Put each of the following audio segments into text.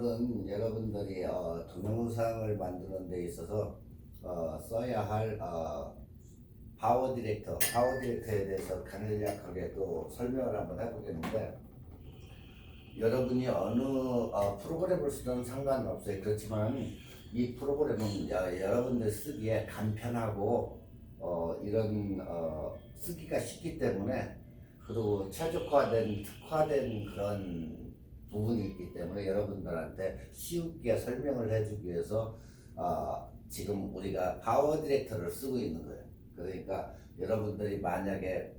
오늘은 여러분들이 동영상을 만드는 데 있어서 써야 할 파워 디렉터에 대해서 간략하게 또 설명을 한번 해보겠는데, 여러분이 어느 프로그램을 쓰든 상관없어요. 그렇지만 이 프로그램은 여러분들 쓰기에 간편하고 이런 쓰기가 쉽기 때문에, 그리고 최적화된 특화된 그런 부분이 있기 때문에 여러분들한테 쉽게 설명을 해주기 위해서 지금 우리가 파워 디렉터를 쓰고 있는 거예요. 그러니까 여러분들이 만약에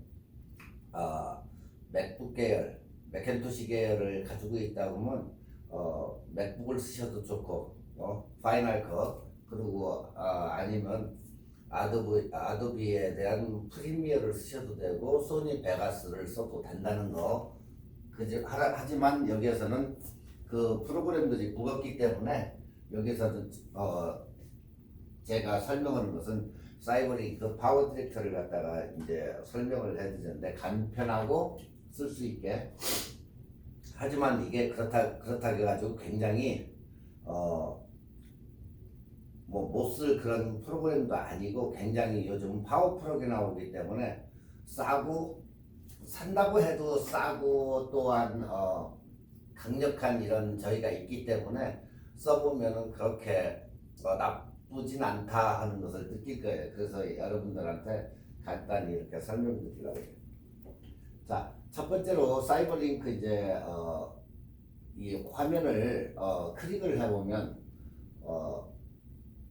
맥북 계열, 맥킨토시 계열을 가지고 있다고 하면 맥북을 쓰셔도 좋고, 파이널 컷, 그리고 아니면 아도비에 대한 프리미어를 쓰셔도 되고 소니 베가스를 써도 된다는 거. 하지만 여기에서는 그 프로그램들이 무겁기 때문에 여기서는 제가 설명하는 것은 사이버링크 파워 디렉터를 갖다가 이제 설명을 해드리는데, 간편하고 쓸 수 있게. 하지만 이게 그렇다 해가지고 굉장히 못 쓸 그런 프로그램도 아니고, 굉장히 요즘 파워 프로그램이 나오기 때문에 싸고, 산다고 해도 싸고, 또한 강력한 이런 저희가 있기 때문에 써보면은 그렇게 나쁘진 않다 하는 것을 느낄 거예요. 그래서 여러분들한테 간단히 이렇게 설명드리려고 해요. 자, 첫 번째로 사이버링크 이제 이 화면을 클릭을 해보면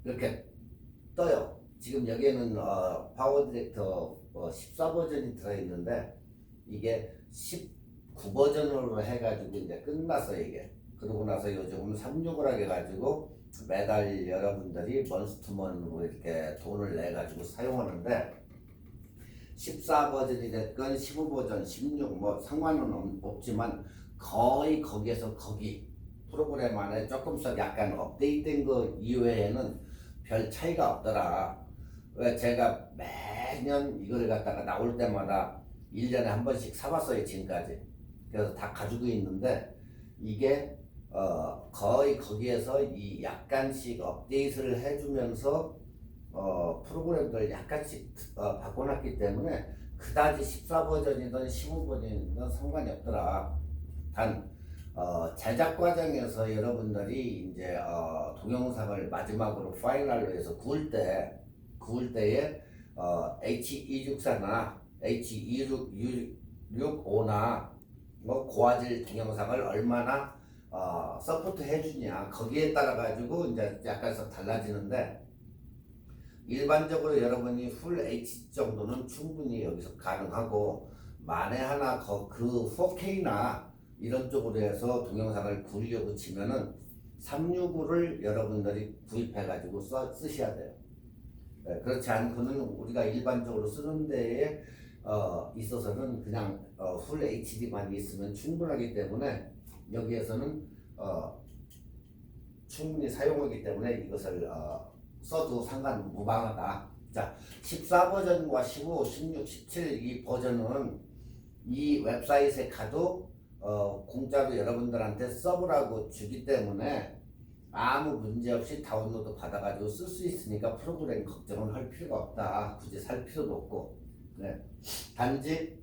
이렇게 떠요. 지금 여기에는 파워 디렉터 14 버전이 들어있는데, 이게 19 버전으로 해가지고 이제 끝났어요, 이게. 그러고 나서 요즘은 36을 해가지고 매달 여러분들이 먼스투먼으로 이렇게 돈을 내가지고 사용하는데, 14 버전이 됐건 15 버전, 16 뭐 상관은 없지만 거의 거기에서 거기 프로그램 안에 조금씩 약간 업데이트된 거 이외에는 별 차이가 없더라. 왜 제가 매년 이걸 갖다가 나올 때마다 1년에 한 번씩 사봤어요, 지금까지. 그래서 다 가지고 있는데, 이게 거의 거기에서 이 약간씩 업데이트를 해주면서 프로그램들 약간씩 바꿔놨기 때문에 그다지 14 버전이든 15 버전이든 상관이 없더라. 단 제작 과정에서 여러분들이 이제 동영상을 마지막으로 파이널로 해서 구울 때에 H264나 H265나 뭐 고화질 동영상을 얼마나 서포트 해주냐, 거기에 따라 가지고 이제 약간씩 달라지는데, 일반적으로 여러분이 풀 HD 정도는 충분히 여기서 가능하고, 만에 하나 그 4K나 이런 쪽으로 해서 동영상을 구우려고 치면은 365를 여러분들이 구입해 가지고 쓰셔야 돼요. 네, 그렇지 않고는 우리가 일반적으로 쓰는 데에 있어서는 그냥 풀 HD만 있으면 충분하기 때문에, 여기에서는 충분히 사용하기 때문에 이것을 써도 무방하다. 자, 14 버전과 15, 16, 17 이 버전은 이 웹사이트에 가도 공짜로 여러분들한테 써보라고 주기 때문에 아무 문제 없이 다운로드 받아가지고 쓸 수 있으니까 프로그램 걱정은 할 필요가 없다. 굳이 살 필요도 없고. 네. 단지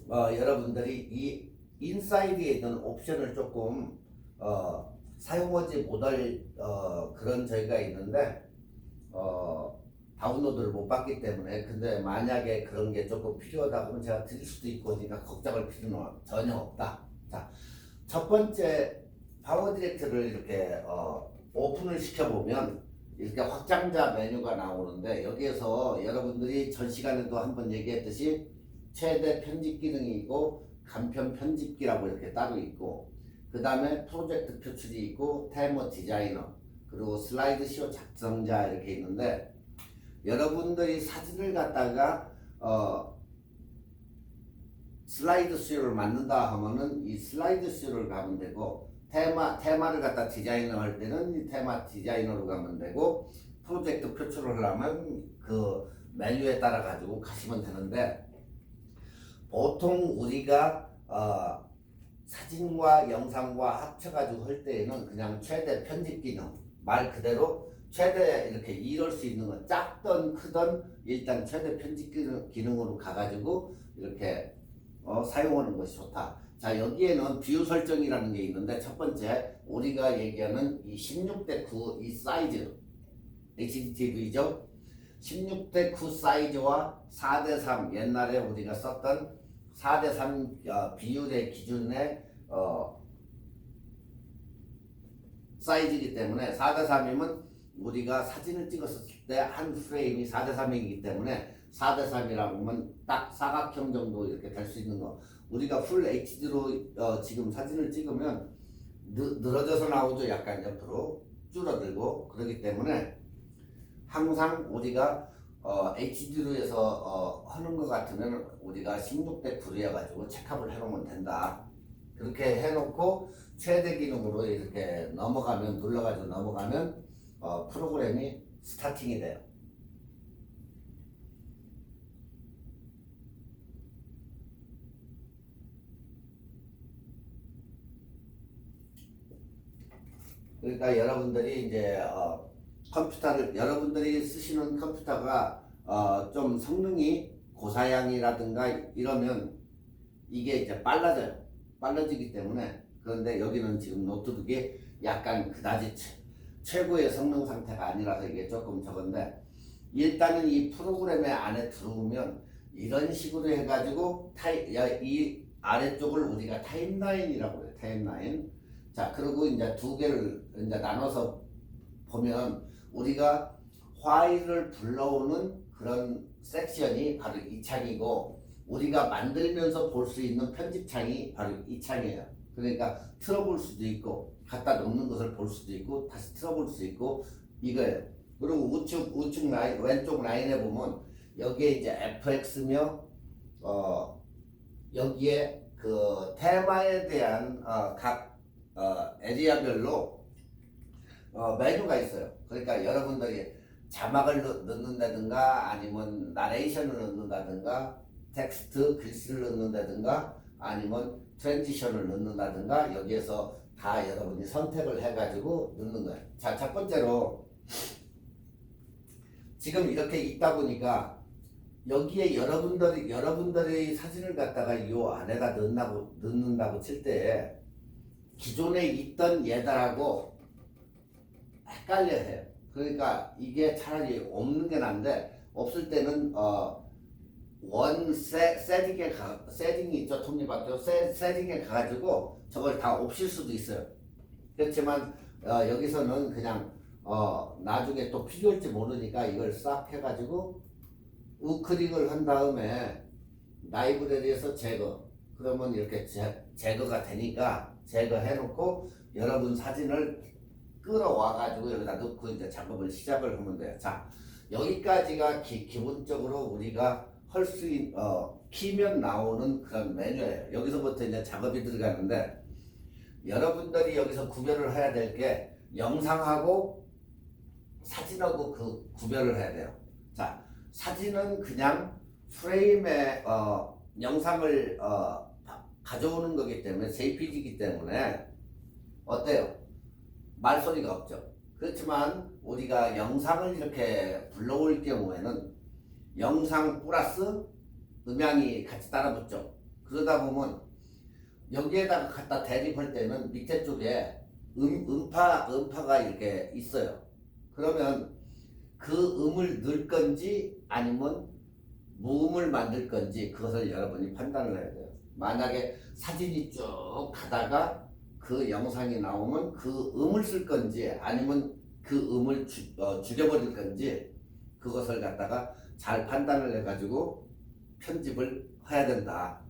여러분들이 이 인사이드에 있는 옵션을 조금 사용하지 못할 그런 저희가 있는데, 다운로드를 못 받기 때문에. 근데 만약에 그런 게 조금 필요하다 그러면 제가 드릴 수도 있고, 그러니까 걱정할 필요는 전혀 없다. 자, 첫 번째 파워 디렉터를 이렇게 오픈을 시켜보면 이렇게 확장자 메뉴가 나오는데, 여기에서 여러분들이 전 시간에도 한번 얘기했듯이 최대 편집 기능이 있고 간편 편집기라고 이렇게 따로 있고, 그 다음에 프로젝트 표출이 있고 테머 디자이너, 그리고 슬라이드쇼 작성자 이렇게 있는데, 여러분들이 사진을 갖다가 슬라이드쇼를 만든다 하면은 이 슬라이드쇼를 가면 되고, 테마를 갖다 디자이너 할 때는 이 테마 디자이너로 가면 되고, 프로젝트 표출을 하려면 그 메뉴에 따라 가지고 가시면 되는데, 보통 우리가 사진과 영상과 합쳐가지고 할 때에는 그냥 최대 편집 기능, 말 그대로 최대 이렇게 이룰 수 있는 건 작던 크던 일단 최대 편집 기능으로 가가지고 이렇게 사용하는 것이 좋다. 자, 여기에는 비율 설정이라는 게 있는데 첫 번째 우리가 얘기하는 이 16:9 이 사이즈 HDTV죠. 16:9 사이즈와 4:3 옛날에 우리가 썼던 4:3 비율의 기준의 사이즈이기 때문에 4:3이면 우리가 사진을 찍었을 때 한 프레임이 4:3이기 때문에 4:3이라고 하면 딱 사각형 정도 이렇게 될 수 있는 거. 우리가 풀 HD로 지금 사진을 찍으면 늘어져서 나오죠. 약간 옆으로 줄어들고 그렇기 때문에 항상 우리가 HD로 해서 하는 것 같으면 우리가 16:9로 해가지고 체크업을 해놓으면 된다. 그렇게 해놓고 최대 기능으로 이렇게 넘어가면 눌러가지고 넘어가면 프로그램이 스타팅이 돼요. 그러니까 여러분들이 이제 컴퓨터를 여러분들이 쓰시는 컴퓨터가 좀 성능이 고사양이라든가 이러면 이게 이제 빨라지기 때문에. 그런데 여기는 지금 노트북이 약간 그다지 최고의 성능 상태가 아니라서 이게 조금 적은데, 일단은 이 프로그램의 안에 들어오면 이런 식으로 해가지고 이 아래쪽을 우리가 타임라인이라고 해요. 타임라인. 자, 그리고 이제 두 개를 이제 나눠서 보면 우리가 파일을 불러오는 그런 섹션이 바로 이 창이고, 우리가 만들면서 볼 수 있는 편집 창이 바로 이 창이에요. 그러니까 틀어볼 수도 있고 갖다 놓는 것을 볼 수도 있고 다시 틀어볼 수 있고 이거예요. 그리고 우측 라인, 왼쪽 라인에 보면 여기에 이제 FX며 여기에 그 테마에 대한 각 에리아별로 메뉴가 있어요. 그러니까 여러분들이 자막을 넣는다든가 아니면 나레이션을 넣는다든가 텍스트 글씨를 넣는다든가 아니면 트랜지션을 넣는다든가 여기에서 다 여러분이 선택을 해가지고 넣는 거예요. 자, 첫 번째로 지금 이렇게 있다 보니까 여기에 여러분들의 사진을 갖다가 요 안에다 넣는다고 칠 때 기존에 있던 얘들하고 헷갈려 해요. 그러니까 이게 차라리 없는 게 나은데, 없을 때는 세팅이 있죠. 톱니바퀴 세팅에 가가지고 저걸 다 없앨 수도 있어요. 그렇지만 여기서는 그냥 나중에 또 필요할지 모르니까 이걸 싹 해가지고 우클릭을 한 다음에 라이브러리에서 제거, 그러면 이렇게 제거가 되니까 제거해놓고 여러분 사진을 끌어와가지고 여기다 넣고 이제 작업을 시작을 하면 돼요. 자, 여기까지가 기본적으로 우리가 할 수 있는 키면 나오는 그런 메뉴예요. 여기서부터 이제 작업이 들어가는데, 여러분들이 여기서 구별을 해야 될 게 영상하고 사진하고 그 구별을 해야 돼요. 자, 사진은 그냥 프레임에 영상을 가져오는 거기 때문에 JPG이기 때문에 어때요? 말소리가 없죠. 그렇지만 우리가 영상을 이렇게 불러올 경우에는 영상 플러스 음향이 같이 따라 붙죠. 그러다 보면 여기에다가 갖다 대립할 때는 밑에 쪽에 음파가 이렇게 있어요. 그러면 그 음을 넣을 건지 아니면 무음을 만들 건지 그것을 여러분이 판단을 해야 돼요. 만약에 사진이 쭉 가다가 그 영상이 나오면 그 음을 쓸 건지 아니면 그 음을 죽여버릴 건지 그것을 갖다가 잘 판단을 해가지고 편집을 해야 된다.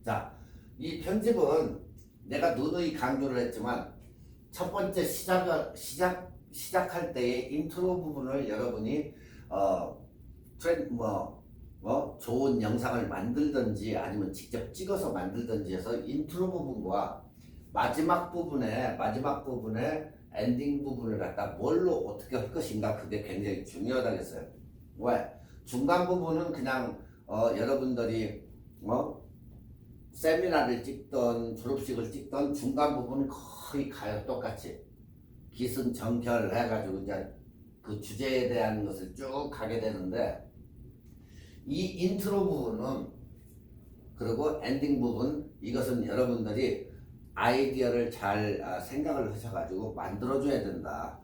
자, 이 편집은 내가 누누이 강조를 했지만 첫 번째 시작할 때의 인트로 부분을 여러분이 좋은 영상을 만들든지 아니면 직접 찍어서 만들든지 해서 인트로 부분과 마지막 부분에 엔딩 부분을 갖다 뭘로 어떻게 할 것인가, 그게 굉장히 중요하다겠어요. 왜? 중간 부분은 그냥 여러분들이 세미나를 찍던 졸업식을 찍던 중간 부분은 거의 가요. 똑같이 기승전결 해가지고 이제 그 주제에 대한 것을 쭉 가게 되는데, 이 인트로 부분은, 그리고 엔딩 부분, 이것은 여러분들이 아이디어를 잘 생각을 하셔가지고 만들어줘야 된다.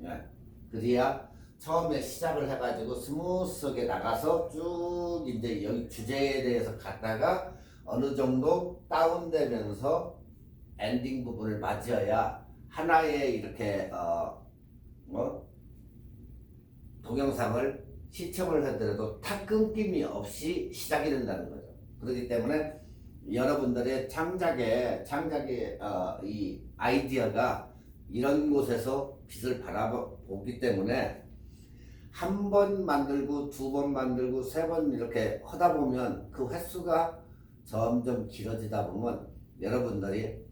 예. 그래야 처음에 시작을 해가지고 스무스하게 나가서 쭉 이제 여기 주제에 대해서 갔다가 어느 정도 다운되면서 엔딩 부분을 맞이해야 하나의 이렇게 동영상을 시청을 하더라도 탁 끊김이 없이 시작이 된다는 거죠. 그렇기 때문에 여러분들의 창작의 이 아이디어가 이런 곳에서 빛을 바라보기 때문에 한 번 만들고 두 번 만들고 세 번 이렇게 하다 보면 그 횟수가 점점 길어지다 보면 여러분들이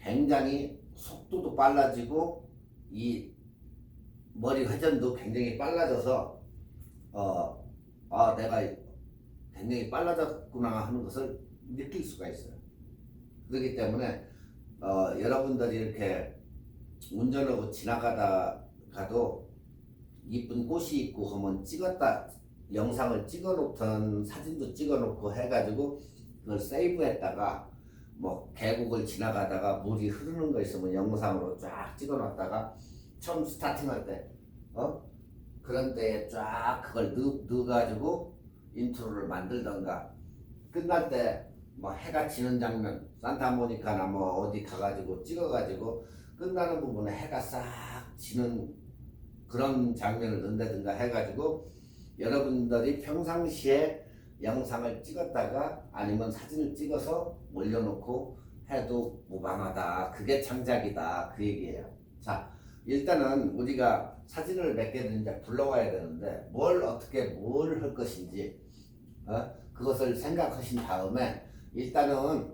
굉장히 속도도 빨라지고 이 머리 회전도 굉장히 빨라져서 내가 굉장히 빨라졌구나 하는 것을 느낄 수가 있어요. 그렇기 때문에 여러분들이 이렇게 운전하고 지나가다가도 이쁜 꽃이 있고 하면 영상을 찍어놓던 사진도 찍어놓고 해가지고 그걸 세이브했다가 뭐 계곡을 지나가다가 물이 흐르는 거 있으면 영상으로 쫙 찍어놨다가 처음 스타팅할 때 그런 때에 쫙 그걸 넣어가지고 인트로를 만들던가, 끝날 때 뭐 해가 지는 장면, 산타모니카나 뭐 어디 가가지고 찍어가지고 끝나는 부분에 해가 싹 지는 그런 장면을 넣는다든가 해가지고 여러분들이 평상시에 영상을 찍었다가 아니면 사진을 찍어서 올려놓고 해도 무방하다. 그게 창작이다. 그 얘기예요. 자, 일단은 우리가 사진을 몇 개를 이제 불러와야 되는데 뭘 할 것인지 그것을 생각하신 다음에 일단은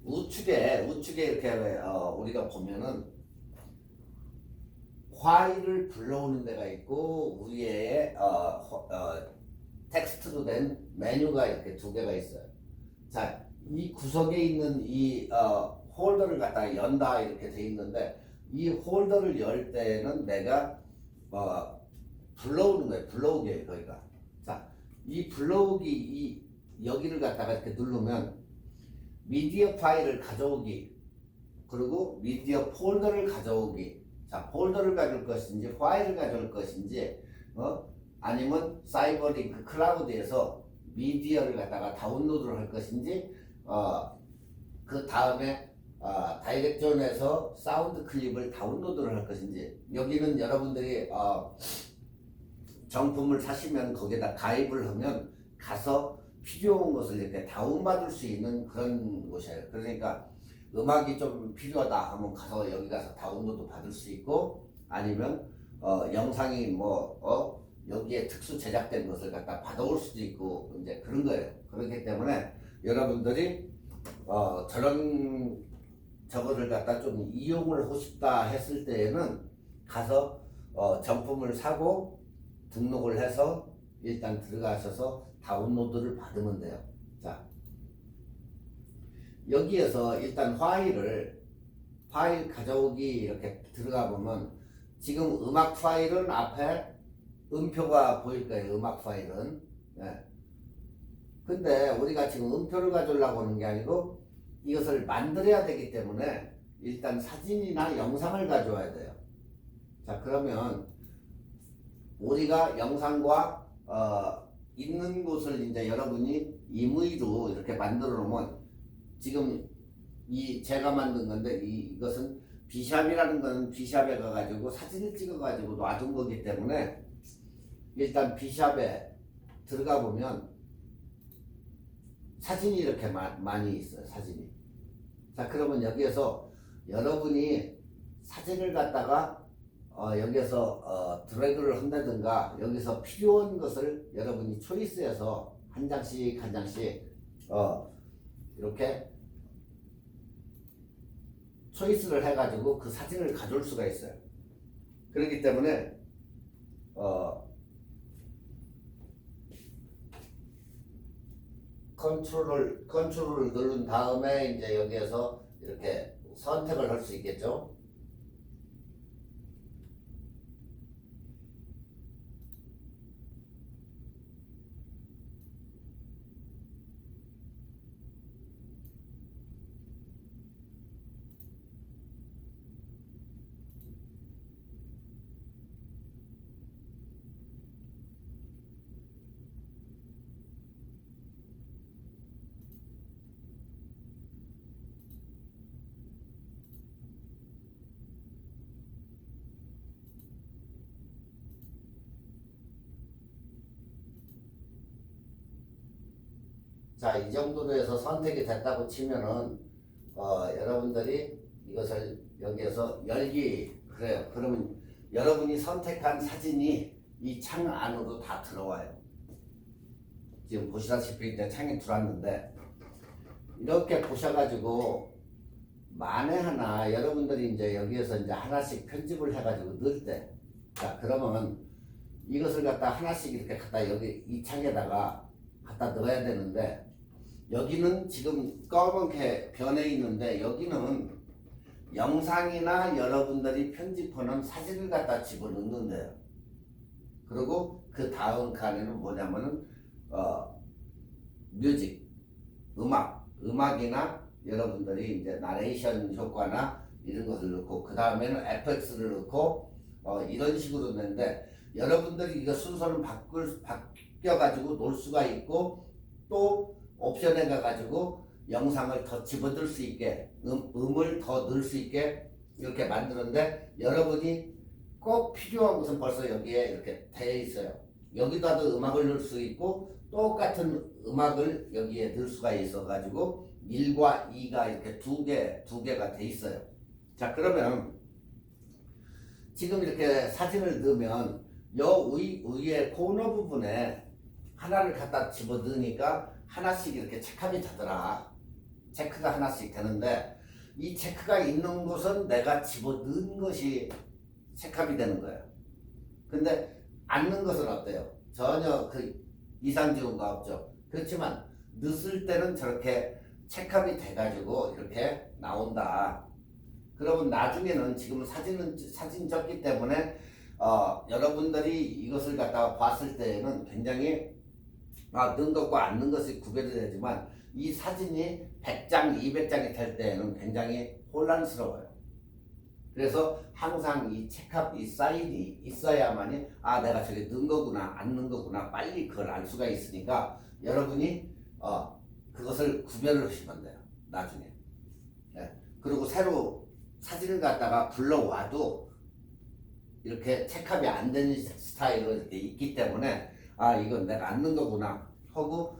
우측에 이렇게 우리가 보면은 파일을 불러오는 데가 있고 위에 텍스트로 된 메뉴가 이렇게 두 개가 있어요. 자, 이 구석에 있는 이 홀더를 갖다가 연다 이렇게 돼 있는데, 이 홀더를 열 때는 내가 불러오는 거예요. 불러오게 거기가. 자, 이 불러오기 여기를 갖다가 이렇게 누르면 미디어 파일을 가져오기, 그리고 미디어 폴더를 가져오기. 자, 폴더를 가져올 것인지 파일을 가져올 것인지 아니면 사이버링크 클라우드에서 미디어를 갖다가 다운로드를 할 것인지 그 다음에 다이렉션에서 사운드 클립을 다운로드를 할 것인지, 여기는 여러분들이 정품을 사시면 거기에다 가입을 하면 가서 필요한 것을 이렇게 다운받을 수 있는 그런 곳이에요. 그러니까 음악이 좀 필요하다 하면 가서 여기 가서 다운로드 받을 수 있고, 아니면 영상이 여기에 특수 제작된 것을 갖다 받아올 수도 있고 이제 그런 거예요. 그렇기 때문에 여러분들이 저거를 갖다 좀 이용을 하고 싶다 했을 때에는 가서 정품을 사고 등록을 해서 일단 들어가셔서 다운로드를 받으면 돼요. 자, 여기에서 일단 파일 가져오기 이렇게 들어가 보면 지금 음악 파일은 앞에 음표가 보일 거예요. 음악 파일은. 네. 근데 우리가 지금 음표를 가져오려고 하는 게 아니고 이것을 만들어야 되기 때문에 일단 사진이나 영상을 가져와야 돼요. 자, 그러면 우리가 영상과 있는 곳을 이제 여러분이 임의로 이렇게 만들어 놓으면, 지금 제가 만든 건데 이것은 비샵이라는 거는 비샵에 가가지고 사진을 찍어가지고 놔둔 거기 때문에 일단 비샵에 들어가 보면 사진이 이렇게 많이 있어요. 사진이. 자, 그러면 여기에서 여러분이 사진을 갖다가 여기에서 드래그를 한다든가 여기서 필요한 것을 여러분이 초이스해서 한 장씩 이렇게 초이스를 해가지고 그 사진을 가져올 수가 있어요. 그렇기 때문에 컨트롤을 누른 다음에 이제 여기에서 이렇게 선택을 할 수 있겠죠. 자, 이 정도로 해서 선택이 됐다고 치면은 여러분들이 이것을 여기에서 열기 그래요. 그러면 여러분이 선택한 사진이 이 창 안으로 다 들어와요. 지금 보시다시피 이제 창이 들어왔는데 이렇게 보셔가지고 만에 하나 여러분들이 이제 여기에서 이제 하나씩 편집을 해가지고 넣을 때, 자 그러면 이것을 갖다 하나씩 이렇게 갖다 여기 이 창에다가 갖다 넣어야 되는데 여기는 지금 검은게 변해 있는데 여기는 영상이나 여러분들이 편집하는 사진을 갖다 집어넣는데요. 그리고 그 다음 칸에는 뭐냐면은 뮤직, 음악이나 여러분들이 이제 나레이션 효과나 이런 것을 넣고 그 다음에는 FX를 넣고 이런 식으로 넣는데 여러분들이 이거 순서는 바뀌어가지고 놓을 수가 있고 또 옵션에 가가지고 영상을 더 집어들 수 있게 음을 더 넣을 수 있게 이렇게 만드는데 여러분이 꼭 필요한 것은 벌써 여기에 이렇게 되어 있어요. 여기다도 음악을 넣을 수 있고 똑같은 음악을 여기에 넣을 수가 있어 가지고 1과 2가 이렇게 두 개가 돼 있어요. 자 그러면 지금 이렇게 사진을 넣으면 요 위에 코너 부분에 하나를 갖다 집어 넣으니까 하나씩 이렇게 체크가 되더라. 체크가 하나씩 되는데 이 체크가 있는 곳은 내가 집어 넣은 것이 체크이 되는 거예요. 근데 안 넣은 것은 어때요? 전혀 그 이상 지원가 없죠. 그렇지만 넣었을 때는 저렇게 체크이 돼가지고 이렇게 나온다. 그러면 나중에는 지금 사진 적기 때문에 여러분들이 이것을 갖다가 봤을 때에는 굉장히 넣은 것과 안 넣은 것이 구별이 되지만 이 사진이 100장, 200장이 될 때에는 굉장히 혼란스러워요. 그래서 항상 이 체크업, 이 사인이 있어야만이 내가 저기 넣은 거구나, 안 넣은 거구나 빨리 그걸 알 수가 있으니까 여러분이 그것을 구별을 하시면 돼요. 나중에. 네. 그리고 새로 사진을 갖다가 불러와도 이렇게 체크업이 안 되는 스타일로 이렇게 있기 때문에 이건 내가 안 넣은 거구나 하고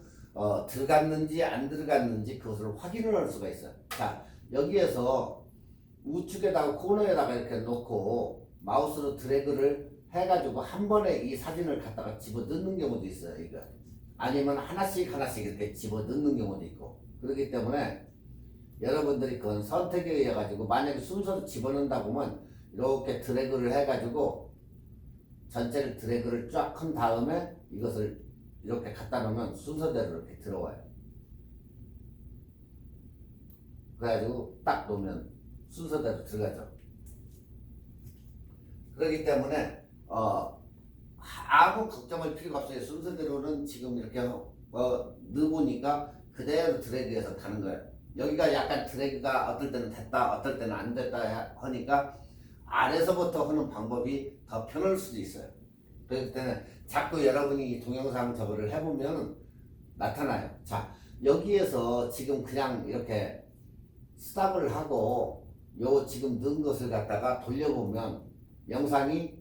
들어갔는지 안 들어갔는지 그것을 확인을 할 수가 있어요. 자 여기에서 우측에다가 코너에다가 이렇게 놓고 마우스로 드래그를 해가지고 한 번에 이 사진을 갖다가 집어 넣는 경우도 있어요. 이거 아니면 하나씩 이렇게 집어 넣는 경우도 있고 그렇기 때문에 여러분들이 그건 선택에 의해 가지고 만약에 순서로 집어넣는다 보면 이렇게 드래그를 해가지고 전체를 드래그를 쫙 한 다음에 이것을 이렇게 갖다 놓으면 순서대로 이렇게 들어와요. 그래가지고 딱 놓으면 순서대로 들어가죠. 그렇기 때문에 아무 걱정할 필요가 없어요. 순서대로는 지금 이렇게 넣어보니까 그대로 드래그해서 가는 거예요. 여기가 약간 드래그가 어떨 때는 됐다 어떨 때는 안 됐다 하니까 아래서부터 하는 방법이 더 편할 수도 있어요. 그렇기 때문에 자꾸 여러분이 이 동영상 저거를 해보면 나타나요. 자 여기에서 지금 그냥 이렇게 스탑을 하고 요 지금 넣은 것을 갖다가 돌려보면 영상이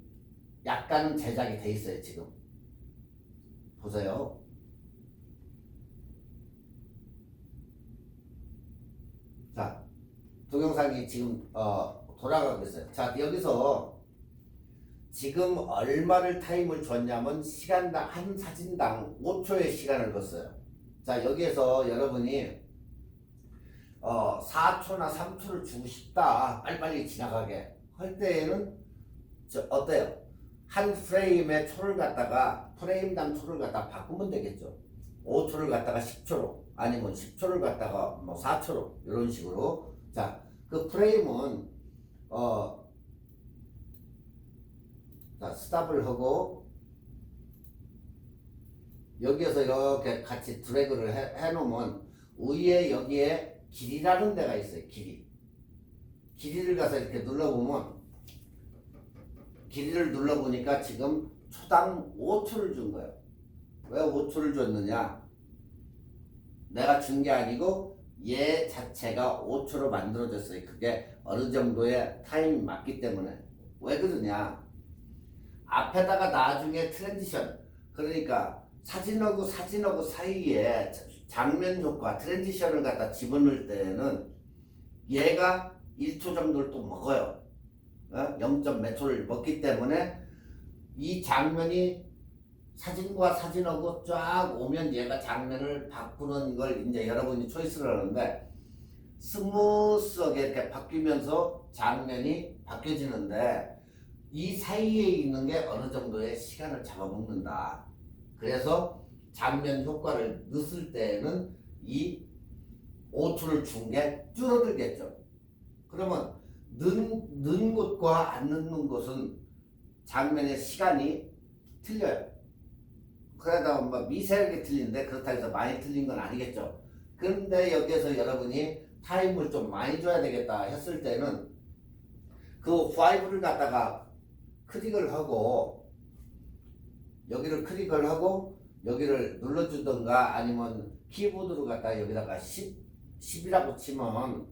약간은 제작이 돼 있어요. 지금 보세요. 자 동영상이 지금 돌아가고 있어요. 자 여기서 지금 얼마를 타임을 줬냐면 시간당 한 사진당 5초의 시간을 줬어요. 자 여기에서 여러분이 4초나 3초를 주고 싶다 빨리빨리 지나가게 할 때에는 어때요? 한 프레임의 초를 갖다가 프레임당 초를 갖다가 바꾸면 되겠죠. 5초를 갖다가 10초로 아니면 10초를 갖다가 뭐 4초로 이런 식으로. 자, 그 프레임은 자, 스탑을 하고 여기에서 이렇게 같이 드래그를 해 놓으면 위에 여기에 길이라는 데가 있어요. 길이를 가서 이렇게 눌러보면 길이를 눌러보니까 지금 초당 5초를 준 거예요. 왜 5초를 줬느냐? 내가 준 게 아니고 얘 자체가 5초로 만들어졌어요. 그게 어느 정도의 타임이 맞기 때문에. 왜 그러냐? 앞에다가 나중에 트랜지션, 그러니까 사진하고 사이에 장면 효과, 트랜지션을 갖다 집어넣을 때는 얘가 1초 정도를 또 먹어요. 0. 몇 초를 먹기 때문에 이 장면이 사진과 사진하고 쫙 오면 얘가 장면을 바꾸는 걸 이제 여러분이 초이스를 하는데 스무스하게 이렇게 바뀌면서 장면이 바뀌어지는데 이 사이에 있는 게 어느 정도의 시간을 잡아먹는다. 그래서 장면 효과를 넣을 때는 이 5초를 준 게 줄어들겠죠. 그러면 넣는 것과 안 넣는 것은 장면의 시간이 틀려요. 그러다 보면 미세하게 틀리는데 그렇다고 해서 많이 틀린 건 아니겠죠. 그런데 여기에서 여러분이 타임을 좀 많이 줘야 되겠다 했을 때는 그 5를 갖다가 클릭을 하고 여기를 눌러주던가 아니면 키보드로 갖다가 여기다가 10이라고 치면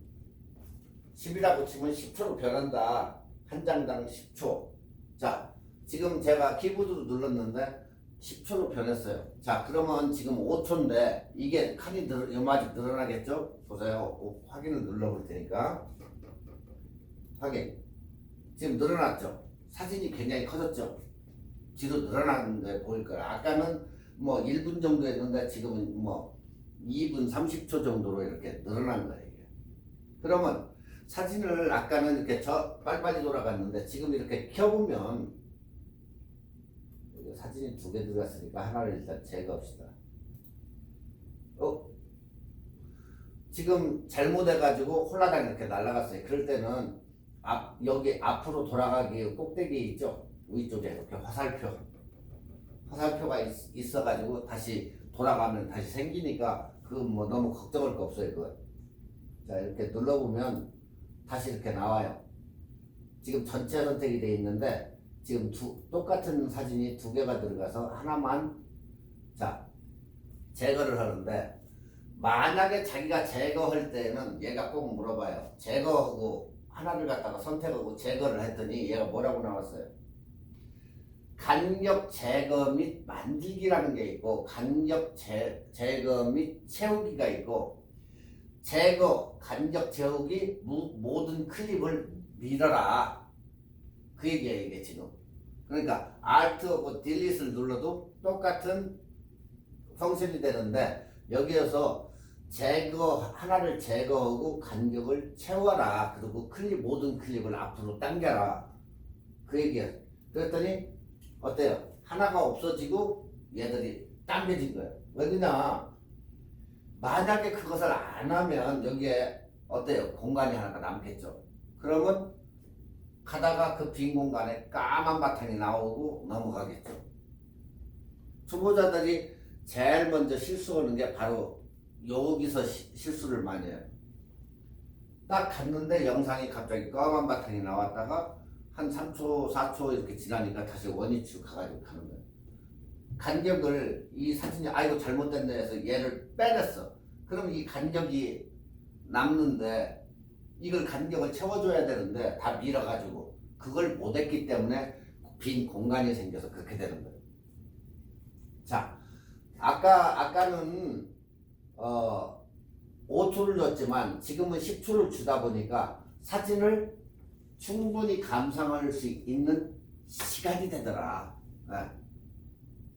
10초로 변한다. 한 장당 10초. 자, 지금 제가 키보드로 눌렀는데 10초로 변했어요. 자, 그러면 지금 5초인데 이게 칸이 요마지 늘어나겠죠? 보세요. 확인을 눌러볼 테니까. 확인. 지금 늘어났죠? 사진이 굉장히 커졌죠? 뒤로 늘어났는데 보일 거예요. 아까는 뭐 1분 정도 했는데 지금은 뭐 2분 30초 정도로 이렇게 늘어난 거예요. 이게. 그러면 사진을 아까는 이렇게 빨리빨리 돌아갔는데 지금 이렇게 켜보면 사진이 2개 들어갔으니까 하나를 일단 제거합시다. 지금 잘못해가지고 홀라당 이렇게 날아갔어요. 그럴 때는 여기 앞으로 돌아가기 꼭대기 있죠? 위쪽에 이렇게 화살표가 있어가지고 다시 돌아가면 다시 생기니까 그 뭐 너무 걱정할 거 없어요. 그거. 자, 이렇게 눌러보면 다시 이렇게 나와요. 지금 전체 선택이 되어 있는데 지금 똑같은 사진이 2개가 들어가서 하나만 자 제거를 하는데 만약에 자기가 제거할 때는 얘가 꼭 물어봐요. 제거하고 하나를 갖다가 선택하고 제거를 했더니 얘가 뭐라고 나왔어요? 간격 제거 및 만들기라는 게 있고 간격 제거 및 채우기가 있고 제거, 간격 채우기, 모든 클립을 밀어라. 그 얘기예요, 이게 지금. 그러니까 Alt하고 Delete를 눌러도 똑같은 펑션이 되는데 여기에서 하나를 제거하고 간격을 채워라. 그리고 모든 클립을 앞으로 당겨라. 그 얘기예요. 그랬더니 어때요? 하나가 없어지고 얘들이 당겨진 거예요. 왜 그러냐? 만약에 그것을 안 하면 여기에 어때요? 공간이 하나가 남겠죠. 그러면 가다가 그 빈 공간에 까만 바탕이 나오고 넘어가겠죠. 초보자들이 제일 먼저 실수하는 게 바로 여기서 실수를 많이 해요. 딱 갔는데 영상이 갑자기 까만 바탕이 나왔다가 한 3초, 4초 이렇게 지나니까 다시 원위치로 가가지고 가는 거예요. 간격을 이 사진이 아이고 잘못됐네 해서 얘를 빼냈어. 그럼 이 간격이 남는데 이걸 간격을 채워줘야 되는데 다 밀어가지고 그걸 못했기 때문에 빈 공간이 생겨서 그렇게 되는 거예요. 자, 아까는 5초를 줬지만 지금은 10초를 주다 보니까 사진을 충분히 감상할 수 있는 시간이 되더라. 네.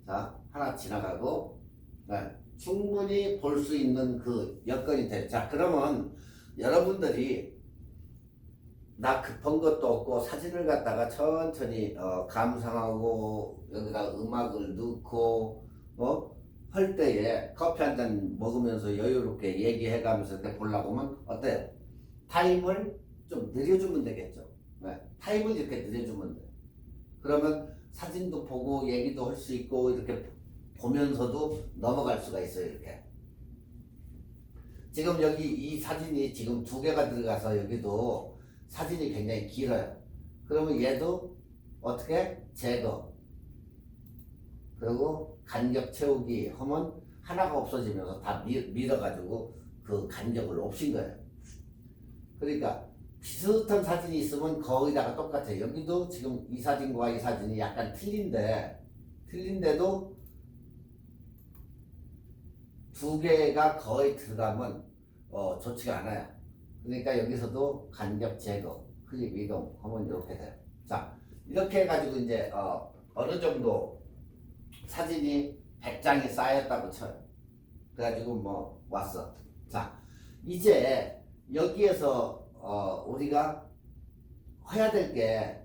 자, 하나 지나가고 네. 충분히 볼 수 있는 그 여건이 돼. 자, 그러면 여러분들이 나 급한 것도 없고 사진을 갖다가 천천히 감상하고 여기다 음악을 넣고 할 때에 커피 한 잔 먹으면서 여유롭게 얘기해가면서 이렇게 보려고 하면 어때요? 타임을 좀 늘려주면 되겠죠. 네. 타임을 이렇게 늘려주면 돼. 그러면 사진도 보고 얘기도 할 수 있고 이렇게 보면서도 넘어갈 수가 있어요. 이렇게. 지금 여기 이 사진이 지금 두 개가 들어가서 여기도 사진이 굉장히 길어요. 그러면 얘도 어떻게 제거 그리고 간격 채우기 하면 하나가 없어지면서 다 밀어가지고 그 간격을 없인 거예요. 그러니까 비슷한 사진이 있으면 거기다가 똑같아요. 여기도 지금 이 사진과 이 사진이 약간 틀린데도 두 개가 거의 들어가면 좋지가 않아요. 그러니까 여기서도 간격 제거, 클립 이동 하면 이렇게 돼요. 자, 이렇게 해가지고 이제 어느 정도 사진이 100장이 쌓였다고 쳐요. 그래가지고 뭐 왔어. 자, 이제 여기에서 우리가 해야 될 게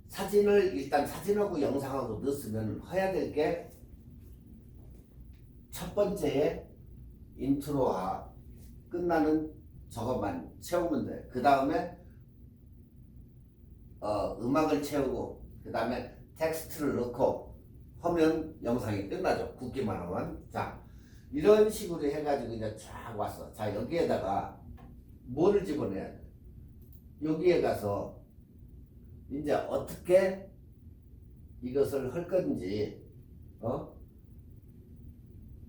사진을 일단 사진하고 영상하고 넣었으면 해야 될 게 첫 번째에 인트로와 끝나는 저것만 채우면 돼. 그 다음에 음악을 채우고 그 다음에 텍스트를 넣고 하면 영상이 끝나죠. 굵기만 하면. 자, 이런 식으로 해가지고 이제 쫙 왔어. 자, 여기에다가 뭐를 집어내야 돼? 여기에 가서 이제 어떻게 이것을 할 건지,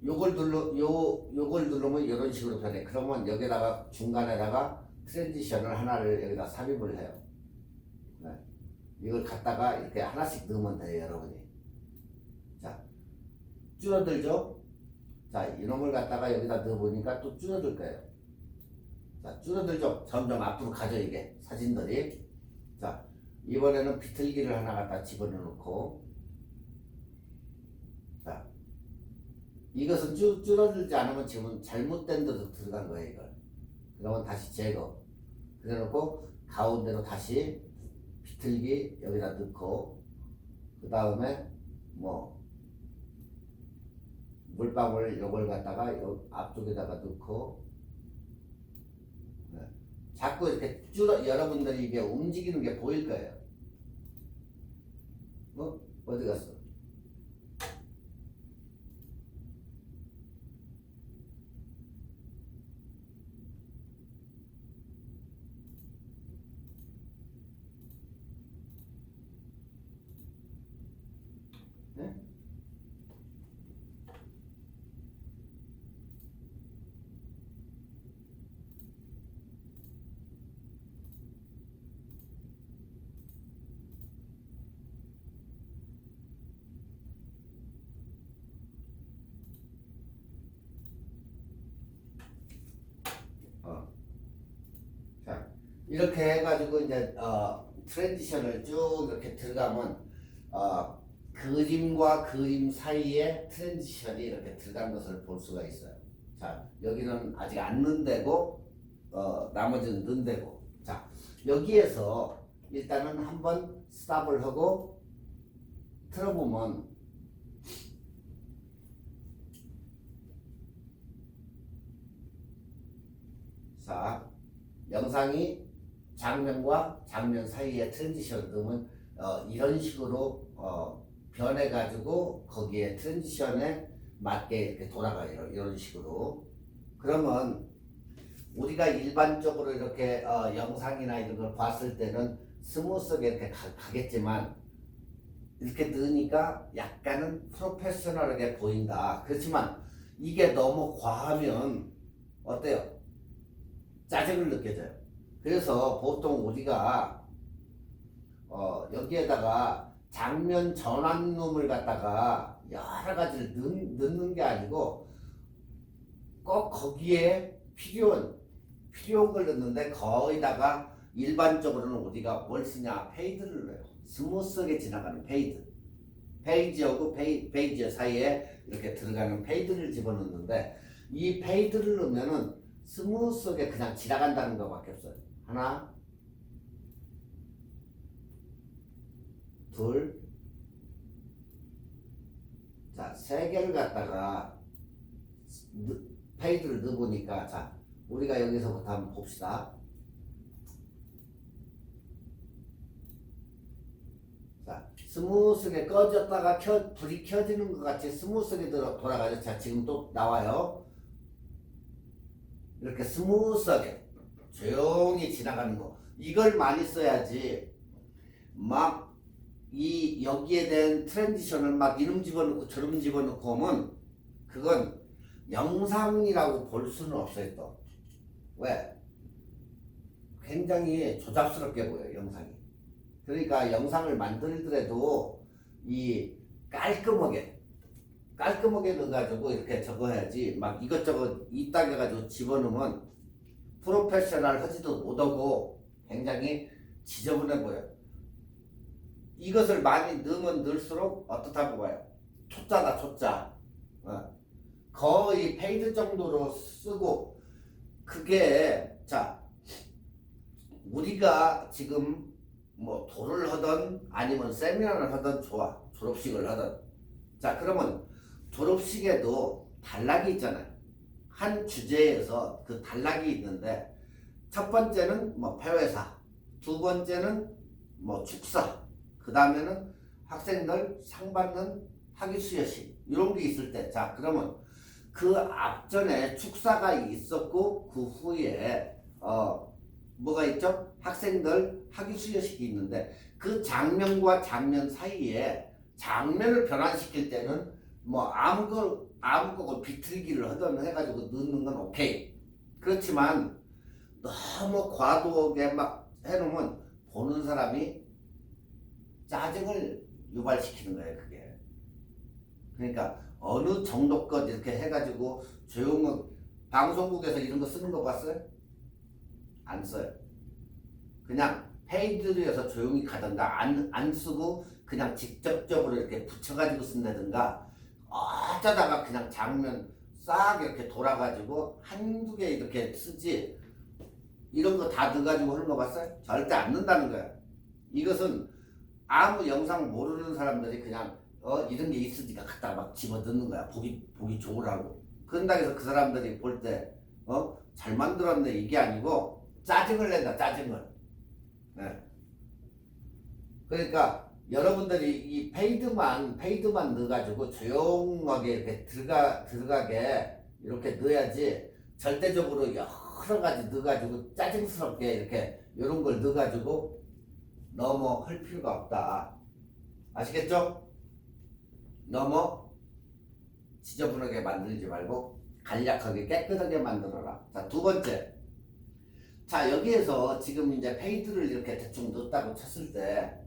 요걸 누르면 이런 식으로 변해. 그러면 여기다가 중간에다가 트랜지션을 하나를 여기다 삽입을 해요. 네. 이걸 갖다가 이렇게 하나씩 넣으면 돼요, 여러분이. 자, 줄어들죠? 자, 이놈을 갖다가 여기다 넣어보니까 또 줄어들 거예요. 자, 줄어들죠? 점점 앞으로 가죠, 이게. 사진들이. 자, 이번에는 비틀기를 하나 갖다 집어넣고, 자, 이것은 줄어들지 않으면 지금 잘못된 데도 들어간 거예요, 이걸. 그러면 다시 제거. 그래놓고, 가운데로 다시 비틀기 여기다 넣고, 그 다음에, 뭐, 물방울 요걸 갖다가 요 앞쪽에다가 넣고, 네. 자꾸 이렇게 여러분들이 이게 움직이는 게 보일 거예요. 어디 갔어? 네? 자, 이렇게 해가지고 이제 트랜지션을 쭉 이렇게 들어가면 그림과 그림 사이에 트랜지션이 이렇게 들어간 것을 볼 수가 있어요. 자, 여기는 아직 안 넣은 데고 나머지는 넣은 데고. 자, 여기에서 일단은 한번 스탑을 하고 틀어보면 자, 영상이 장면과 장면 사이에 트랜지션을 넣으면 이런 식으로 변해가지고 거기에 트랜지션에 맞게 이렇게 돌아가요. 이런 식으로. 그러면 우리가 일반적으로 이렇게 영상이나 이런 걸 봤을 때는 스무스하게 이렇게 가겠지만 이렇게 넣으니까 약간은 프로페셔널하게 보인다. 그렇지만 이게 너무 과하면 어때요? 짜증을 느껴져요. 그래서 보통 우리가 여기에다가 장면 전환룸을 갖다가 여러 가지를 넣는 게 아니고 꼭 거기에 필요한 걸 넣는데 거기다가 일반적으로는 우리가 뭘 쓰냐 페이드를 넣어요. 스무스하게 지나가는 페이드. 페이지하고 페이지 사이에 이렇게 들어가는 페이드를 집어넣는데 이 페이드를 넣으면은 스무스하게 그냥 지나간다는 것밖에 없어요. 하나, 둘, 자, 세 개를 갖다가 페이드를 넣어보니까 자 우리가 여기서부터 한번 봅시다. 자 스무스하게 꺼졌다가 불이 켜지는 것 같이 스무스하게 돌아가죠. 자 지금 또 나와요. 이렇게 스무스하게 조용히 지나가는 거 이걸 많이 써야지 막 이 여기에 대한 트랜지션을 막 이름 집어넣고 저름 집어넣고 하면 그건 영상이라고 볼 수는 없어요. 또 왜? 굉장히 조잡스럽게 보여요 영상이. 그러니까 영상을 만들더라도 이 깔끔하게 넣어가지고 이렇게 저거 해야지 막 이것저것 이따 해가지고 집어넣으면 프로페셔널 하지도 못하고 굉장히 지저분해 보여. 이것을 많이 넣으면 넣을수록 어떻다고 봐요? 초짜다 초짜. 거의 페이드 정도로 쓰고 그게 자 우리가 지금 뭐 도를 하던 아니면 세미나를 하던 좋아 졸업식을 하던 자 그러면 졸업식에도 단락이 있잖아요. 한 주제에서 그 단락이 있는데 첫 번째는 뭐 폐회사, 두 번째는 뭐 축사, 그 다음에는 학생들 상 받는 학위 수여식 이런 게 있을 때 자 그러면 그 앞전에 축사가 있었고 그 후에 뭐가 있죠? 학생들 학위 수여식이 있는데 그 장면과 장면 사이에 장면을 변환시킬 때는 뭐 아무거나 비틀기를 하든 해가지고 넣는 건 오케이. 그렇지만 너무 과도하게 막 해놓으면 보는 사람이 짜증을 유발시키는 거예요 그게. 그러니까 어느 정도껏 이렇게 해가지고 조용한 방송국에서 이런 거 쓰는 거 봤어요? 안 써요. 그냥 페이드에서 조용히 가든가 안 쓰고 그냥 직접적으로 이렇게 붙여가지고 쓴다든가 어쩌다가 그냥 장면 싹 이렇게 돌아가지고 한두 개 이렇게 쓰지 이런 거 다 넣어가지고 하는 거 봤어요? 절대 안 넣는다는 거야. 이것은 아무 영상 모르는 사람들이 그냥 이런 게 있으니까 갖다 막 집어넣는 거야. 보기 좋으라고. 그런다고 해서 그 사람들이 볼 때 잘 만들었네 이게 아니고 짜증을 낸다 짜증을. 네. 그러니까 여러분들이 이 페이드만 넣어가지고 조용하게 이렇게 들어가게 이렇게 넣어야지 절대적으로 여러 가지 넣어가지고 짜증스럽게 이렇게 이런 걸 넣어가지고 너무 할 필요가 없다. 아시겠죠? 너무 지저분하게 만들지 말고 간략하게 깨끗하게 만들어라. 자, 두 번째. 자, 여기에서 지금 이제 페이드를 이렇게 대충 넣었다고 쳤을 때,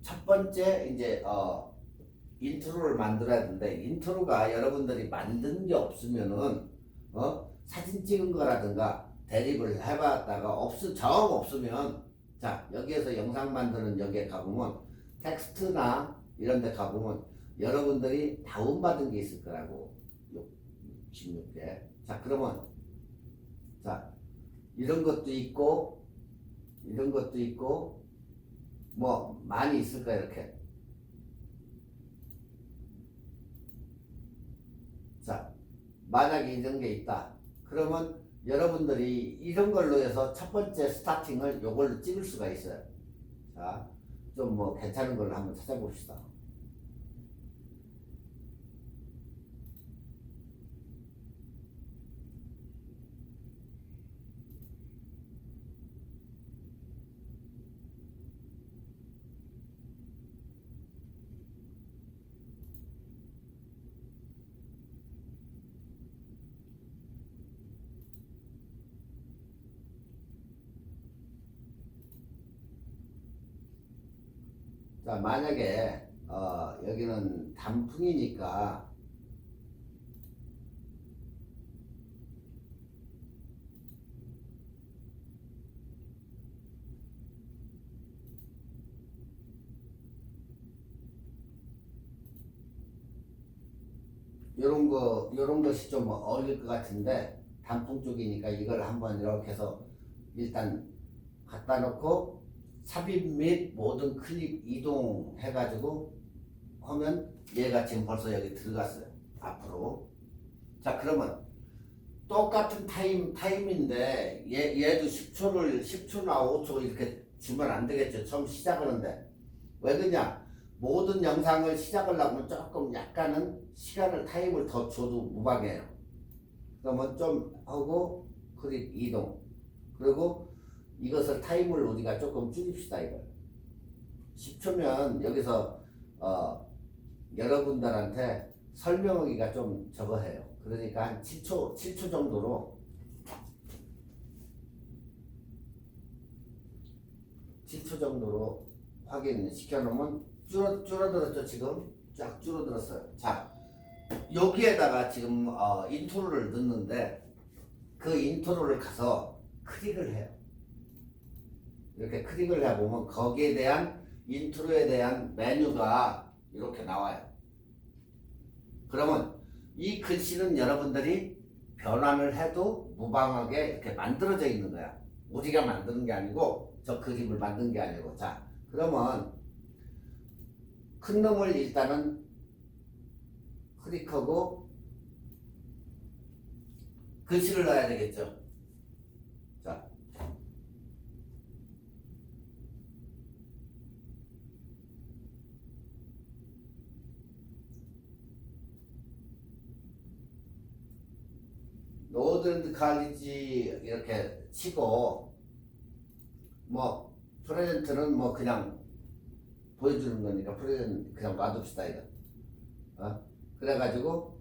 첫 번째 이제 인트로를 만들어야 되는데 인트로가 여러분들이 만든 게 없으면은 사진 찍은 거라든가 대립을 해봤다가 정 없으면 자 여기에서 영상 만드는 여기에 가보면 텍스트나 이런 데 가보면 여러분들이 다운받은 게 있을 거라고 66개. 자 그러면 자 이런 것도 있고 이런 것도 있고 뭐 많이 있을 거야 이렇게. 자 만약에 이런 게 있다 그러면 여러분들이 이런 걸로 해서 첫 번째 스타팅을 요걸로 찍을 수가 있어요. 자 좀 뭐 괜찮은 걸로 한번 찾아봅시다. 자 만약에 여기는 단풍이니까 요런 것이 좀 어울릴 것 같은데 단풍 쪽이니까 이걸 한번 이렇게 해서 일단 갖다 놓고 삽입 및 모든 클립 이동해가지고 하면 얘가 지금 벌써 여기 들어갔어요. 앞으로. 자, 그러면 똑같은 타임인데 얘도 10초나 5초 이렇게 주면 안 되겠죠. 처음 시작하는데. 왜 그러냐? 모든 영상을 시작을 하면 조금 약간은 시간을 타임을 더 줘도 무방해요. 그러면 좀 하고 클릭 이동. 그리고 이것을 타임을 우리가 조금 줄입시다 이걸. 10초면 여기서 여러분들한테 설명하기가 좀 저거 해요. 그러니까 한 7초 정도로 7초 정도로 확인시켜 놓으면 줄어들었죠. 지금 쫙 줄어들었어요. 자, 여기에다가 지금 인트로를 넣는데 그 인트로를 가서 클릭을 해요. 이렇게 클릭을 해보면 거기에 대한 인트로에 대한 메뉴가 이렇게 나와요. 그러면 이 글씨는 여러분들이 변환을 해도 무방하게 이렇게 만들어져 있는 거야. 우리가 만드는 게 아니고 저 그림을 만든 게 아니고. 자, 그러면 큰 놈을 일단은 클릭하고 글씨를 넣어야 되겠죠. 자, 노드랜드 칼리지 이렇게 치고 뭐 프레젠트는 뭐 그냥 보여주는 거니까 프레젠트 그냥 놔둡시다 이거. 그래가지고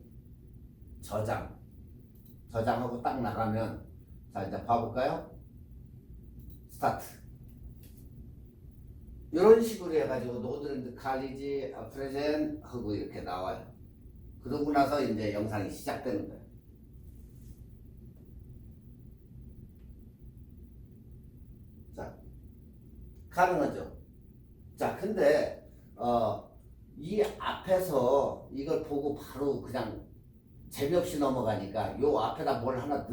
저장하고 딱 나가면 자 이제 봐볼까요? 스타트. 이런 식으로 해가지고 노드랜드 칼리지 프레젠트 하고 이렇게 나와요. 그러고 나서 이제 영상이 시작되는 거예요. 자, 가능하죠? 자, 근데 이 앞에서 이걸 보고 바로 그냥 재미없이 넘어가니까 요 앞에다 뭘 하나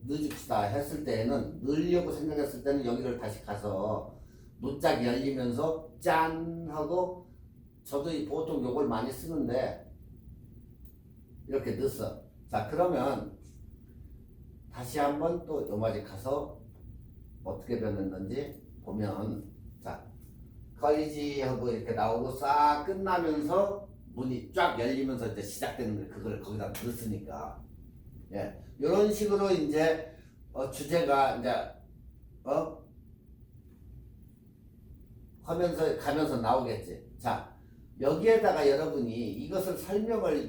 넣어줍시다 했을 때는 넣으려고 생각했을 때는 여기를 다시 가서 문짝이 열리면서 짠 하고 저도 보통 요걸 많이 쓰는데 이렇게 넣었어. 자, 그러면 다시 한번 또 요마지 가서 어떻게 변했는지 보면 자 컬리지 하고 이렇게 나오고 싹 끝나면서 문이 쫙 열리면서 이제 시작되는 거예요. 그걸 거기다 넣었으니까. 예. 이런 식으로 이제 주제가 이제 하면서 가면서 나오겠지. 자, 여기에다가 여러분이 이것을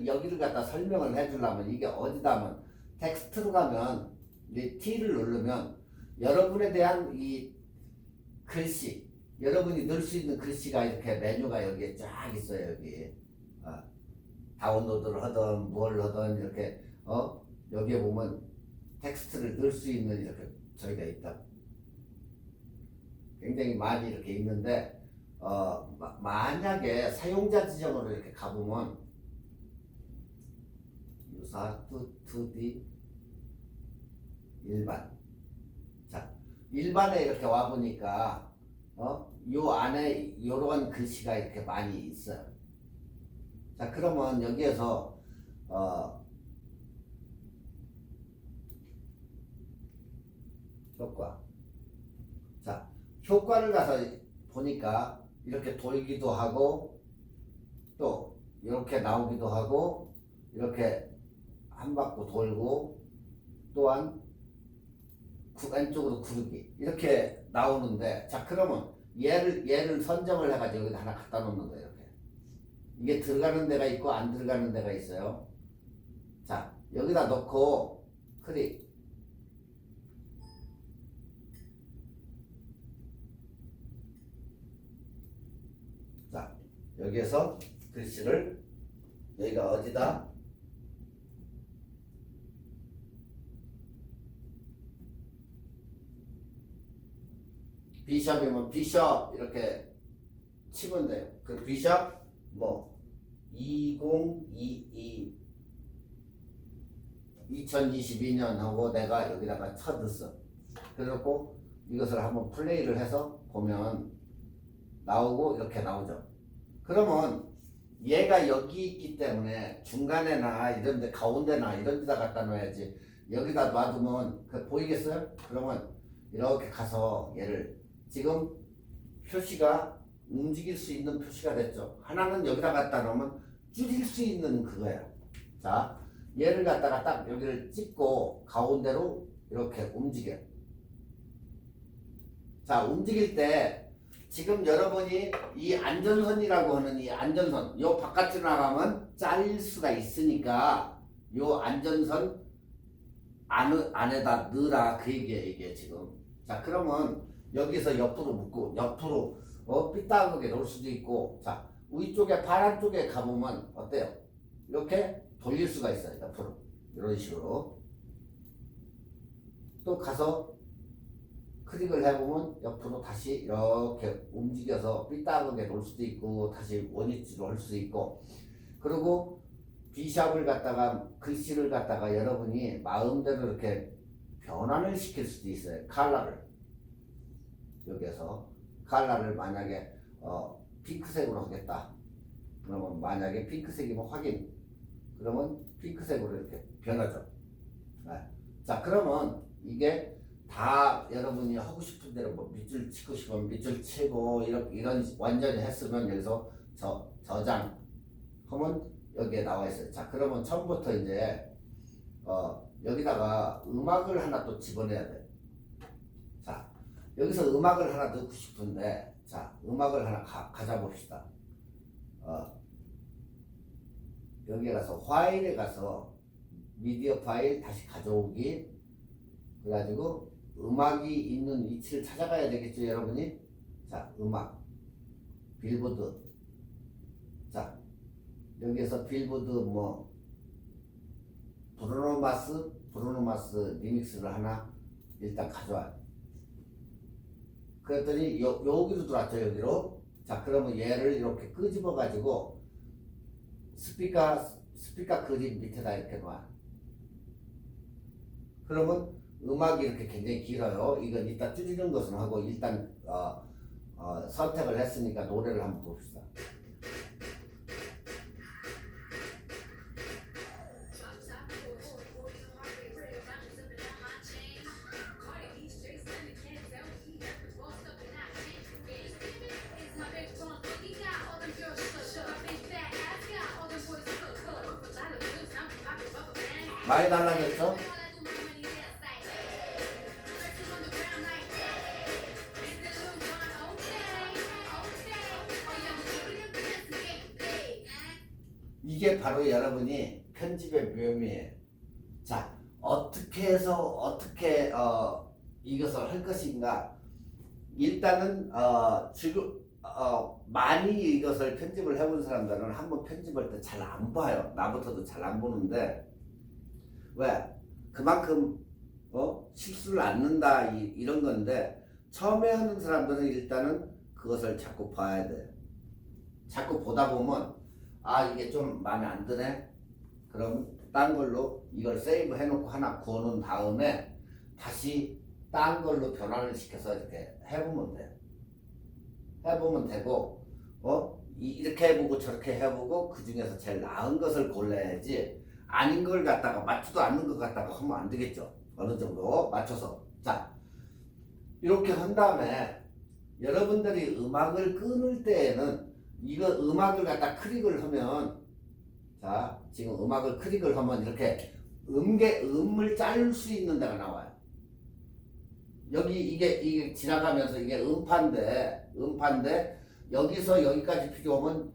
여기를 갖다 설명을 해주려면 이게 어디다 하면 텍스트로 가면 이 T를 누르면 여러분에 대한 이 글씨, 여러분이 넣을 수 있는 글씨가 이렇게 메뉴가 여기에 쫙 있어요. 여기 다운로드를 하든 뭘 하든 이렇게 여기에 보면 텍스트를 넣을 수 있는 이렇게 저기가 있다. 굉장히 많이 이렇게 있는데 만약에 사용자 지정으로 이렇게 가보면 유사 투디 일반. 자, 일반에 이렇게 와 보니까 요 안에 요런 글씨가 이렇게 많이 있어요. 자, 그러면 여기에서 효과. 자, 효과를 가서 보니까 이렇게 돌기도 하고 또 이렇게 나오기도 하고 이렇게 한 바퀴 돌고 또한 왼쪽으로 구르기 이렇게 나오는데 자 그러면 얘를 선정을 해가지고 여기다 하나 갖다 놓는 거예요. 이렇게 이게 들어가는 데가 있고 안 들어가는 데가 있어요. 자 여기다 넣고 클릭. 자 여기에서 글씨를 여기가 어디다 비숍이면 비숍 이렇게 치면 돼요. 그 비숍 뭐 2022년 하고 내가 여기다가 쳐넣었어. 그래갖고 이것을 한번 플레이를 해서 보면 나오고 이렇게 나오죠. 그러면 얘가 여기 있기 때문에 중간에나 이런데 가운데나 이런 데다 갖다 놔야지. 여기다 놔두면 그 보이겠어요? 그러면 이렇게 가서 얘를 지금 표시가 움직일 수 있는 표시가 됐죠. 하나는 여기다 갖다 놓으면 줄일 수 있는 그거야. 자, 얘를 갖다가 딱 여기를 찍고 가운데로 이렇게 움직여. 자, 움직일 때 지금 여러분이 이 안전선이라고 하는 이 안전선, 요 바깥으로 나가면 잘릴 수가 있으니까 요 안전선 안에다 넣으라 그 얘기야 이게 지금. 자, 그러면 여기서 옆으로 묶고 옆으로 삐딱하게 놓을 수도 있고, 자, 위쪽에 파란 쪽에 가보면 어때요? 이렇게 돌릴 수가 있어요. 옆으로 이런 식으로 또 가서 클릭을 해보면 옆으로 다시 이렇게 움직여서 삐딱하게 놓을 수도 있고 다시 원위치로 할 수도 있고, 그리고 B샵을 갖다가 글씨를 갖다가 여러분이 마음대로 이렇게 변환을 시킬 수도 있어요. 컬러를 여기에서 컬러를 만약에 핑크색으로 하겠다 그러면 만약에 핑크색이면 확인, 그러면 핑크색으로 이렇게 변하죠. 네. 자, 그러면 이게 다 여러분이 하고 싶은 대로 뭐 밑줄 치고 싶으면 밑줄 치고 이런 완전히 했으면 여기서 저장 하면 여기에 나와 있어요. 자, 그러면 처음부터 이제 여기다가 음악을 하나 또 집어내야 돼. 자, 여기서 음악을 하나 넣고 싶은데, 자, 음악을 하나 가져 봅시다. 여기에 가서 파일에 가서 미디어 파일 다시 가져오기, 그래가지고 음악이 있는 위치를 찾아가야 되겠죠 여러분이. 자, 음악 빌보드. 자, 여기에서 빌보드 뭐 브루노마스 리믹스를 하나 일단 가져와. 그랬더니 여기로 들어왔죠 여기로. 자, 그러면 얘를 이렇게 끄집어 가지고 스피커 그림 밑에다 이렇게 놔. 그러면 음악이 이렇게 굉장히 길어요. 이건 이따 줄이는 것은 하고 일단 선택을 했으니까 노래를 한번 봅시다. 많이 달라졌죠? 이게 바로 여러분이 편집의 묘미예요. 자, 어떻게 해서 어떻게 이것을 할 것인가. 일단은 지금 많이 이것을 편집을 해본 사람들은 한번 편집할 때 잘 안 봐요. 나부터도 잘 안 보는데, 왜? 그만큼 실수를 안 넣는다 이런 건데, 처음에 하는 사람들은 일단은 그것을 자꾸 봐야 돼요. 자꾸 보다 보면 이게 좀 마음에 안 드네. 그럼 딴 걸로 이걸 세이브 해놓고 하나 구워놓은 다음에 다시 딴 걸로 변환을 시켜서 이렇게 해보면 돼요. 해보면 되고, 이렇게 해보고 저렇게 해보고 그 중에서 제일 나은 것을 골라야지, 아닌 걸 갖다가 맞지도 않는 것 갖다가 하면 안 되겠죠. 어느 정도 맞춰서. 자, 이렇게 한 다음에 여러분들이 음악을 끊을 때에는 이거 음악을 갖다 클릭을 하면, 자, 지금 음악을 클릭을 하면 이렇게 음을 자를 수 있는 데가 나와요. 여기 이게 지나가면서 이게 음파인데 여기서 여기까지 필요하면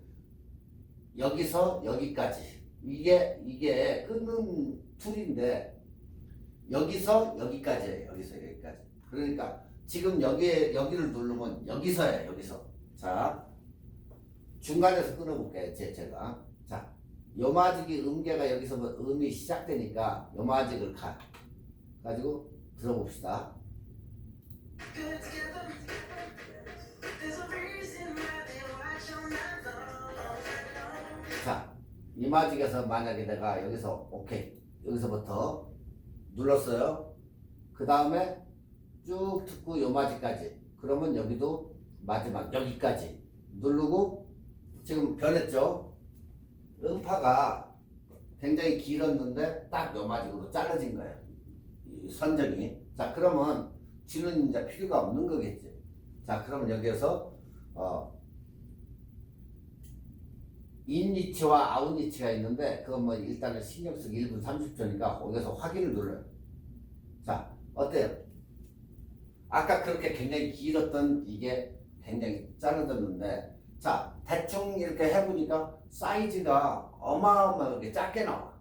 여기서 여기까지 이게 끊는 툴인데 여기서 여기까지예요. 여기서 여기까지. 그러니까 지금 여기를 누르면 여기서예요. 여기서. 자, 중간에서 끊어볼게요. 제가. 자, 요마직이 음계가 여기서 음이 시작되니까 요마직을 가지고 들어봅시다. 자, 이마직에서 만약에 내가 여기서 오케이, 여기서부터 눌렀어요. 그 다음에 쭉 듣고 요마직까지. 그러면 여기도 마지막 여기까지 누르고 지금 변했죠. 음파가 굉장히 길었는데 딱 요마직으로 잘라진 거예요. 이 선정이. 자, 그러면 G는 이제 필요가 없는 거겠지. 자, 그러면 여기에서 인리치와 아웃리치가 있는데 그건 뭐 일단은 신경 쓰기 1분 30초니까 거기서 확인을 눌러요. 자, 어때요? 아까 그렇게 굉장히 길었던 이게 굉장히 짧아졌는데 자, 대충 이렇게 해보니까 사이즈가 어마어마하게 작게 나와.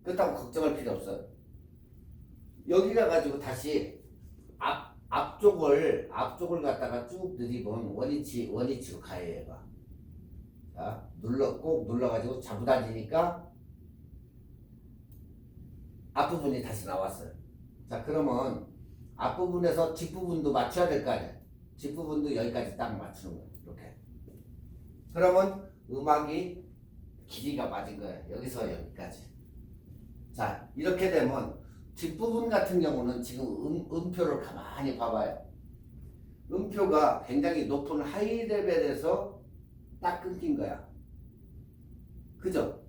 그렇다고 걱정할 필요 없어요. 여기가 가지고 다시 앞쪽을 갖다가 쭉 느리면 원위치로 가요, 얘가. 자, 꼭 눌러가지고 잡아다니니까 앞부분이 다시 나왔어요. 자, 그러면 앞부분에서 뒷부분도 맞춰야 될 거 아니에요. 뒷부분도 여기까지 딱 맞추는 거예요. 이렇게. 그러면 음악이 길이가 맞은 거예요. 여기서 여기까지. 자, 이렇게 되면 뒷부분 같은 경우는 지금 음표를 가만히 봐봐요. 음표가 굉장히 높은 하이 레벨에서 딱 끊긴 거야. 그죠?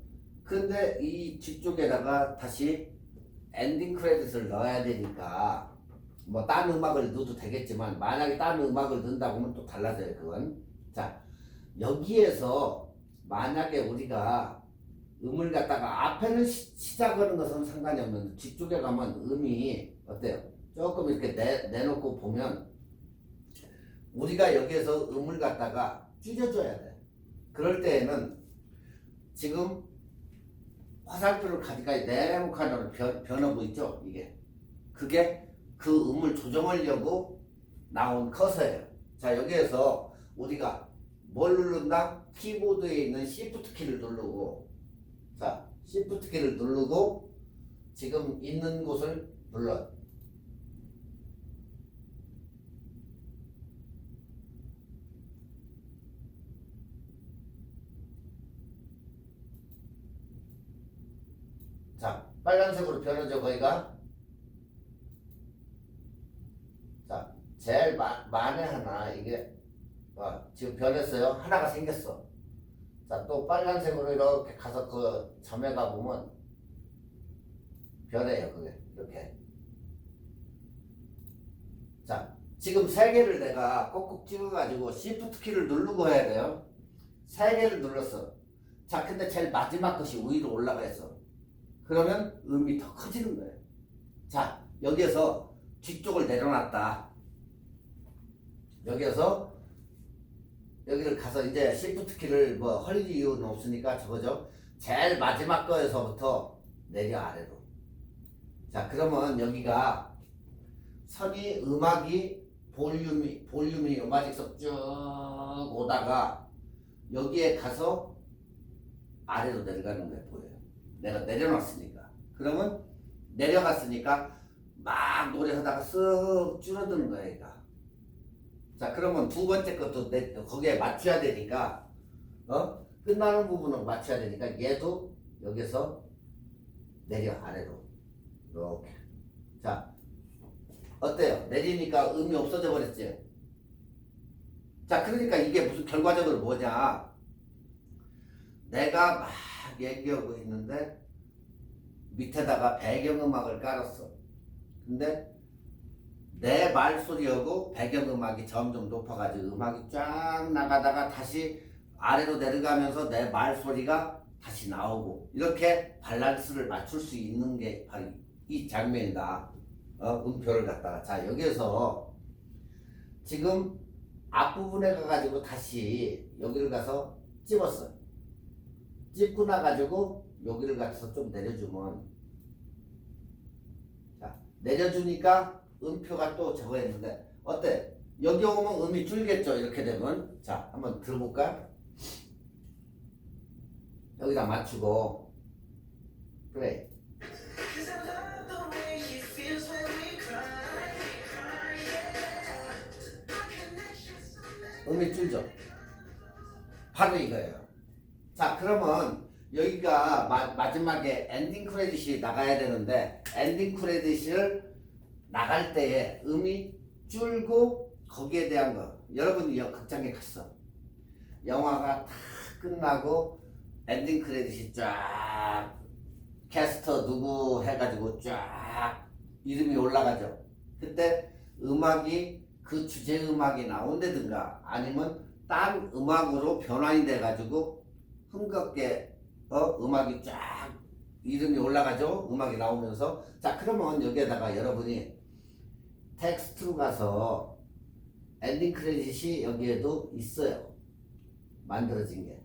근데 이 뒤쪽에다가 다시 엔딩 크레딧을 넣어야 되니까 뭐 딴 음악을 넣어도 되겠지만 만약에 딴 음악을 넣는다고 하면 또 달라져요. 그건. 자, 여기에서 만약에 우리가 음을 갖다가 앞에는 시작하는 것은 상관이 없는데 뒤쪽에 가면 음이 어때요? 조금 이렇게 내놓고 보면 우리가 여기에서 음을 갖다가 줄여줘야 돼. 그럴 때에는 지금 화살표를 가지고 네모칸으로 변하고 있죠. 이게 그게 그 음을 조정하려고 나온 커서예요. 자, 여기에서 우리가 뭘 누른다? 키보드에 있는 Shift 키를 누르고 자, Shift 키를 누르고 지금 있는 곳을 눌러. 자, 빨간색으로 변하죠, 거기가. 자, 제일 만에 하나 이게 지금 변했어요. 하나가 생겼어. 자, 또 빨간색으로 이렇게 가서 그 점에 가보면 변해요, 그게. 이렇게. 자, 지금 세 개를 내가 꼭꼭 찍어가지고 Shift 키를 누르고 해야 돼요. 세 개를 눌렀어. 자, 근데 제일 마지막 것이 위로 올라가 있어. 그러면 음이 더 커지는 거예요. 자, 여기에서 뒤쪽을 내려놨다. 여기에서 여기를 가서 이제 Shift 키를 뭐 할 이유는 없으니까 저거죠. 제일 마지막 거에서부터 내려 아래로. 자, 그러면 여기가 선이 음악이 볼륨이 음악에서 쭉 오다가 여기에 가서 아래로 내려가는 거예요. 보여요. 내가 내려놨으니까. 그러면 내려갔으니까 막 노래하다가 쓱 줄어드는 거야, 얘가. 자, 그러면 두 번째 것도 거기에 맞춰야 되니까, 끝나는 부분을 맞춰야 되니까 얘도 여기서 내려 아래로. 이렇게. 자, 어때요? 내리니까 음이 없어져 버렸지? 자, 그러니까 이게 무슨 결과적으로 뭐냐? 내가 막 얘기하고 있는데 밑에다가 배경음악을 깔았어. 근데 내 말소리하고 배경음악이 점점 높아가지고 음악이 쫙 나가다가 다시 아래로 내려가면서 내 말소리가 다시 나오고 이렇게 밸런스를 맞출 수 있는 게 바로 이 장면이다. 음표를 갖다가. 자, 여기에서 지금 앞부분에 가가지고 다시 여기를 가서 찝었어. 찝고 나가지고 여기를 가서 좀 내려주면 자, 내려주니까 음표가 또 저거 했는데 어때? 여기 오면 음이 줄겠죠? 이렇게 되면. 자, 한번 들어볼까? 여기다 맞추고 플레이. 음이 줄죠? 바로 이거예요. 자, 그러면 여기가 마지막에 엔딩 크레딧이 나가야 되는데 엔딩 크레딧을 나갈 때에 음이 줄고 거기에 대한 거 여러분이 극장에 갔어. 영화가 다 끝나고 엔딩 크레딧이 쫙 캐스터 누구 해가지고 쫙 이름이 올라가죠. 그때 음악이 그 주제 음악이 나온다든가 아니면 딴 음악으로 변환이 돼가지고 흥겹게 음악이 쫙 이름이 올라가죠. 음악이 나오면서. 자, 그러면 여기에다가 여러분이 텍스트로 가서 엔딩 크레딧이 여기에도 있어요. 만들어진 게.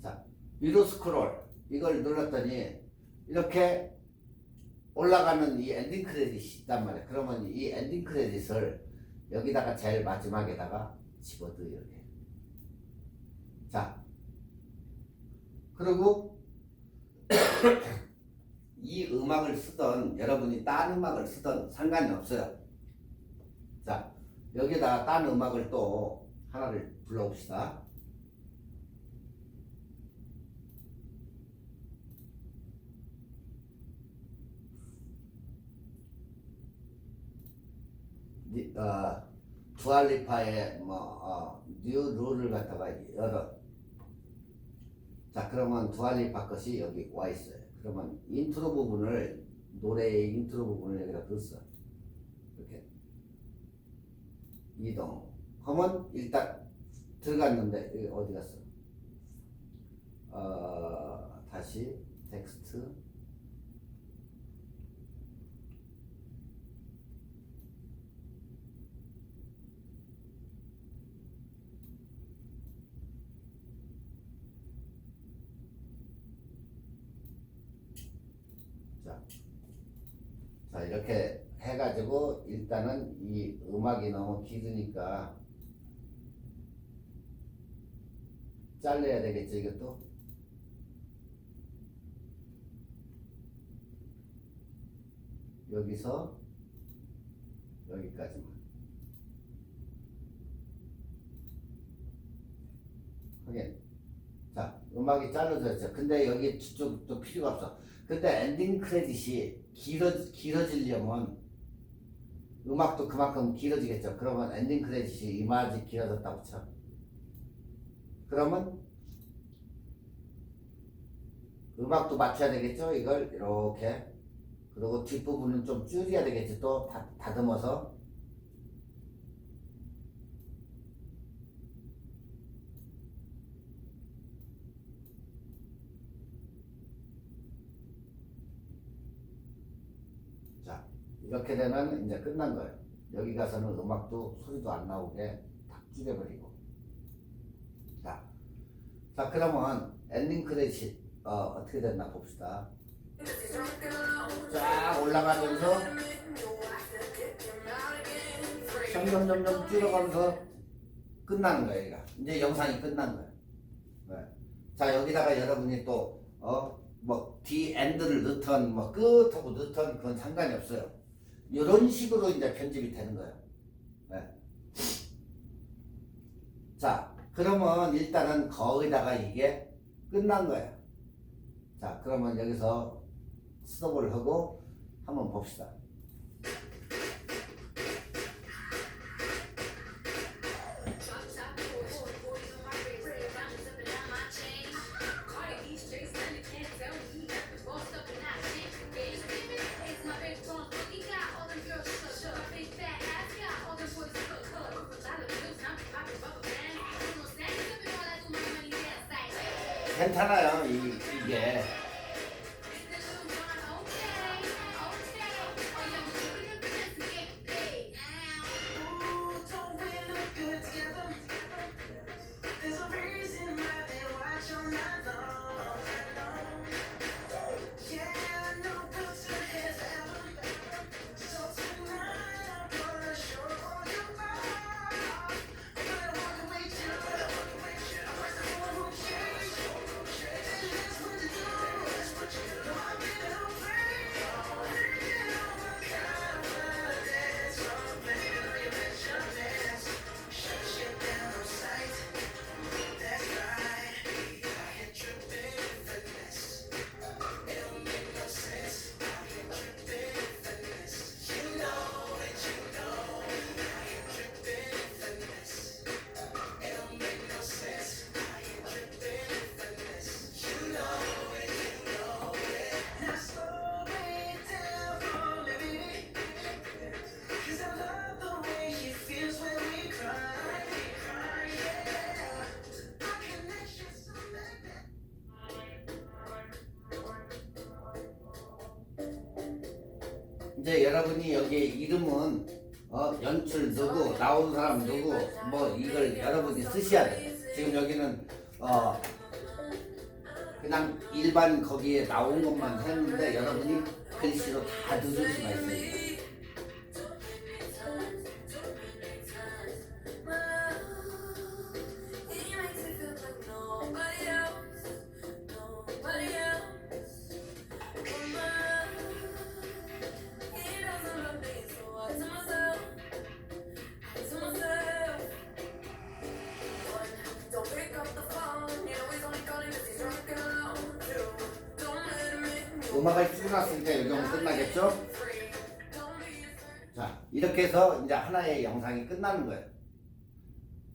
자, 위로 스크롤 이걸 눌렀더니 이렇게 올라가는 이 엔딩 크레딧이 있단 말이에요. 그러면 이 엔딩 크레딧을 여기다가 제일 마지막에다가 집어넣어 이렇게. 자, 그리고 이 음악을 쓰던 여러분이 딴 음악을 쓰던 상관이 없어요. 자, 여기다가 딴 음악을 또 하나를 불러봅시다. 두알리파의 뉴 룰을 갖다가 열어. 자, 그러면 두알리파 것이 여기 와 있어요. 그러면 인트로 부분을 노래의 인트로 부분을 여기다 넣었어. 이렇게 이동. 하면 일단 들어갔는데 여기 어디 갔어? 다시 텍스트. 자, 이렇게 해가지고 일단은 이 음악이 너무 길으니까 잘라야 되겠죠, 이것도. 여기서 여기까지만. 하긴. 자, 음악이 잘라졌죠. 근데 여기 뒤쪽도 필요가 없어. 근데 엔딩 크레딧이 길어지려면 음악도 그만큼 길어지겠죠. 그러면 엔딩 크레딧이 이마지 길어졌다고 쳐. 그러면 음악도 맞춰야 되겠죠. 이걸 이렇게. 그리고 뒷부분은 좀 줄여야 되겠지. 또 다듬어서. 이렇게 되면 이제 끝난 거예요. 여기 가서는 음악도 소리도 안 나오게 딱 줄여버리고. 자, 그러면 엔딩 크레딧 어떻게 됐나 봅시다. 쫙 올라가면서 점점 줄여가면서 끝나는 거예요. 얘가. 이제 영상이 끝난 거예요. 네. 자, 여기다가 여러분이 또 디 엔드를 넣던 끝하고 넣던 그건 상관이 없어요. 이런 식으로 이제 편집이 되는 거예요. 네. 자, 그러면 일단은 거기다가 이게 끝난 거예요. 자, 그러면 여기서 스톱을 하고 한번 봅시다. 괜찮아요, 이게. 이제 여러분이 여기 이름은 연출 누구, 나온 사람 누구, 뭐 이걸 여러분이 쓰셔야 돼. 지금 여기는 그냥 일반 거기에 나온 것만 했는데 여러분이 글씨로 다 넣을 수가 있어요. 음악을 쓰고 났으니까 이 정도 끝나겠죠? 자, 이렇게 해서 이제 하나의 영상이 끝나는 거예요.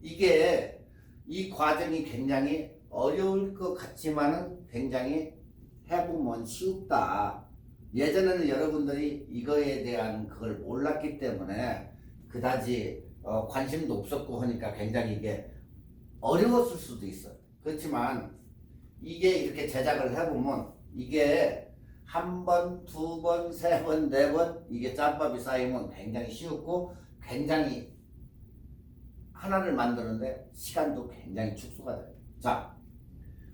이게 이 과정이 굉장히 어려울 것 같지만은 굉장히 해보면 쉽다. 예전에는 여러분들이 이거에 대한 그걸 몰랐기 때문에 그다지 관심도 없었고 하니까 굉장히 이게 어려웠을 수도 있어요. 그렇지만 이게 이렇게 제작을 해보면 이게 한 번, 두 번, 세 번, 네 번 이게 짬밥이 쌓이면 굉장히 쉬웠고 굉장히 하나를 만드는데 시간도 굉장히 축소가 돼요. 자,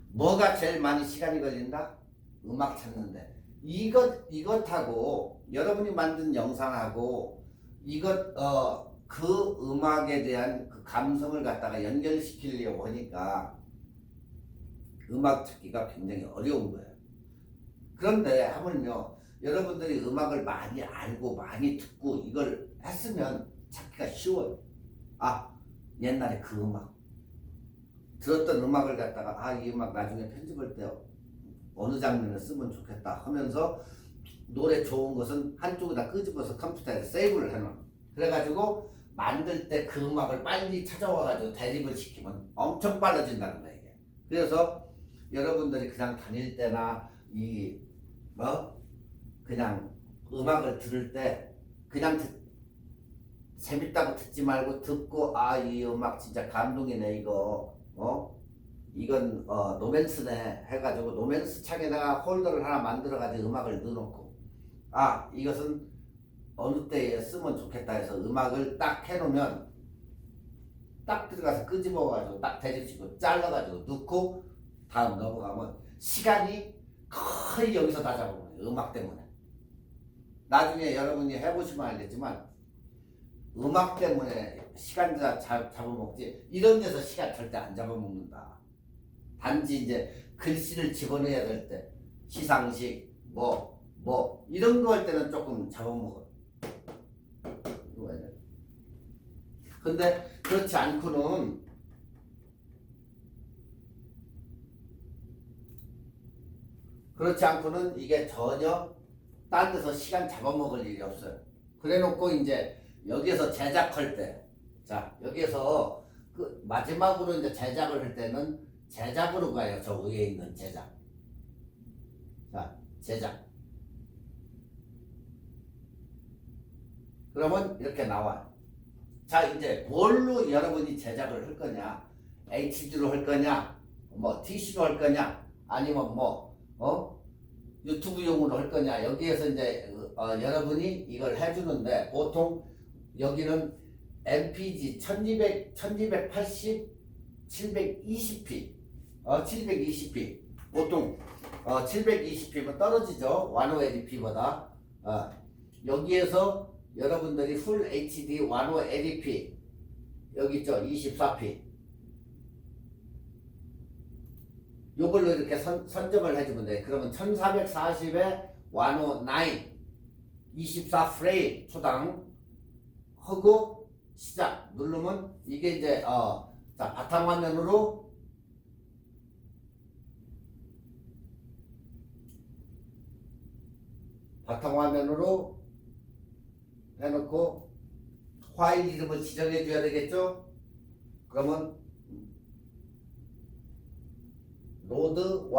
뭐가 제일 많이 시간이 걸린다? 음악 찾는데 이것하고 여러분이 만든 영상하고 그 음악에 대한 그 감성을 갖다가 연결시키려고 하니까 음악 찾기가 굉장히 어려운 거예요. 그런데 하물며 여러분들이 음악을 많이 알고 많이 듣고 이걸 했으면 찾기가 쉬워요. 아, 옛날에 그 음악 들었던 음악을 갖다가 이 음악 나중에 편집할 때 어느 장면을 쓰면 좋겠다 하면서 노래 좋은 것은 한쪽에다 끄집어서 컴퓨터에 세이브를 해놓은. 그래가지고 만들 때 그 음악을 빨리 찾아와가지고 대립을 시키면 엄청 빨라진다는 거예요. 이게. 그래서 여러분들이 그냥 다닐 때나 그냥 음악을 들을 때 그냥 재밌다고 듣지 말고 듣고 이 음악 진짜 감동이네 이거 이건 노맨스네 해가지고 노맨스 창에다가 홀더를 하나 만들어가지고 음악을 넣어놓고 이것은 어느 때에 쓰면 좋겠다 해서 음악을 딱 해놓으면 딱 들어가서 끄집어가지고 딱 대집시고 잘라가지고 넣고 다음 넘어가면 시간이 거의 여기서 다 잡아먹어요. 음악 때문에. 나중에 여러분이 해보시면 알겠지만 음악 때문에 시간 잡아먹지 이런 데서 시간 절대 안 잡아먹는다. 단지 이제 글씨를 집어넣어야 될 때 시상식 이런 거 할 때는 조금 잡아먹어요. 근데 그렇지 않고는 이게 전혀 딴 데서 시간 잡아먹을 일이 없어요. 그래 놓고 이제 여기에서 제작할 때, 자, 여기에서 그 마지막으로 이제 제작을 할 때는 제작으로 가요. 저 위에 있는 제작. 자, 제작. 그러면 이렇게 나와요. 자, 이제 뭘로 여러분이 제작을 할 거냐? HD로 할 거냐? DC로 할 거냐? 아니면 유튜브용으로 할 거냐? 여기에서 이제 여러분이 이걸 해주는데 보통 여기는 MPG 1280 720p 720p 보통 720p면 떨어지죠. 1080p보다 여기에서 여러분들이 풀 HD 1080p 여기 있죠. 24p 요걸로 이렇게 선점을 해주면 돼. 그러면 1440에 109 24프레임 초당 하고 시작 누르면 이게 이제 자 바탕화면으로 해놓고 파일 이름을 지정해 줘야 되겠죠. 그러면 로드 1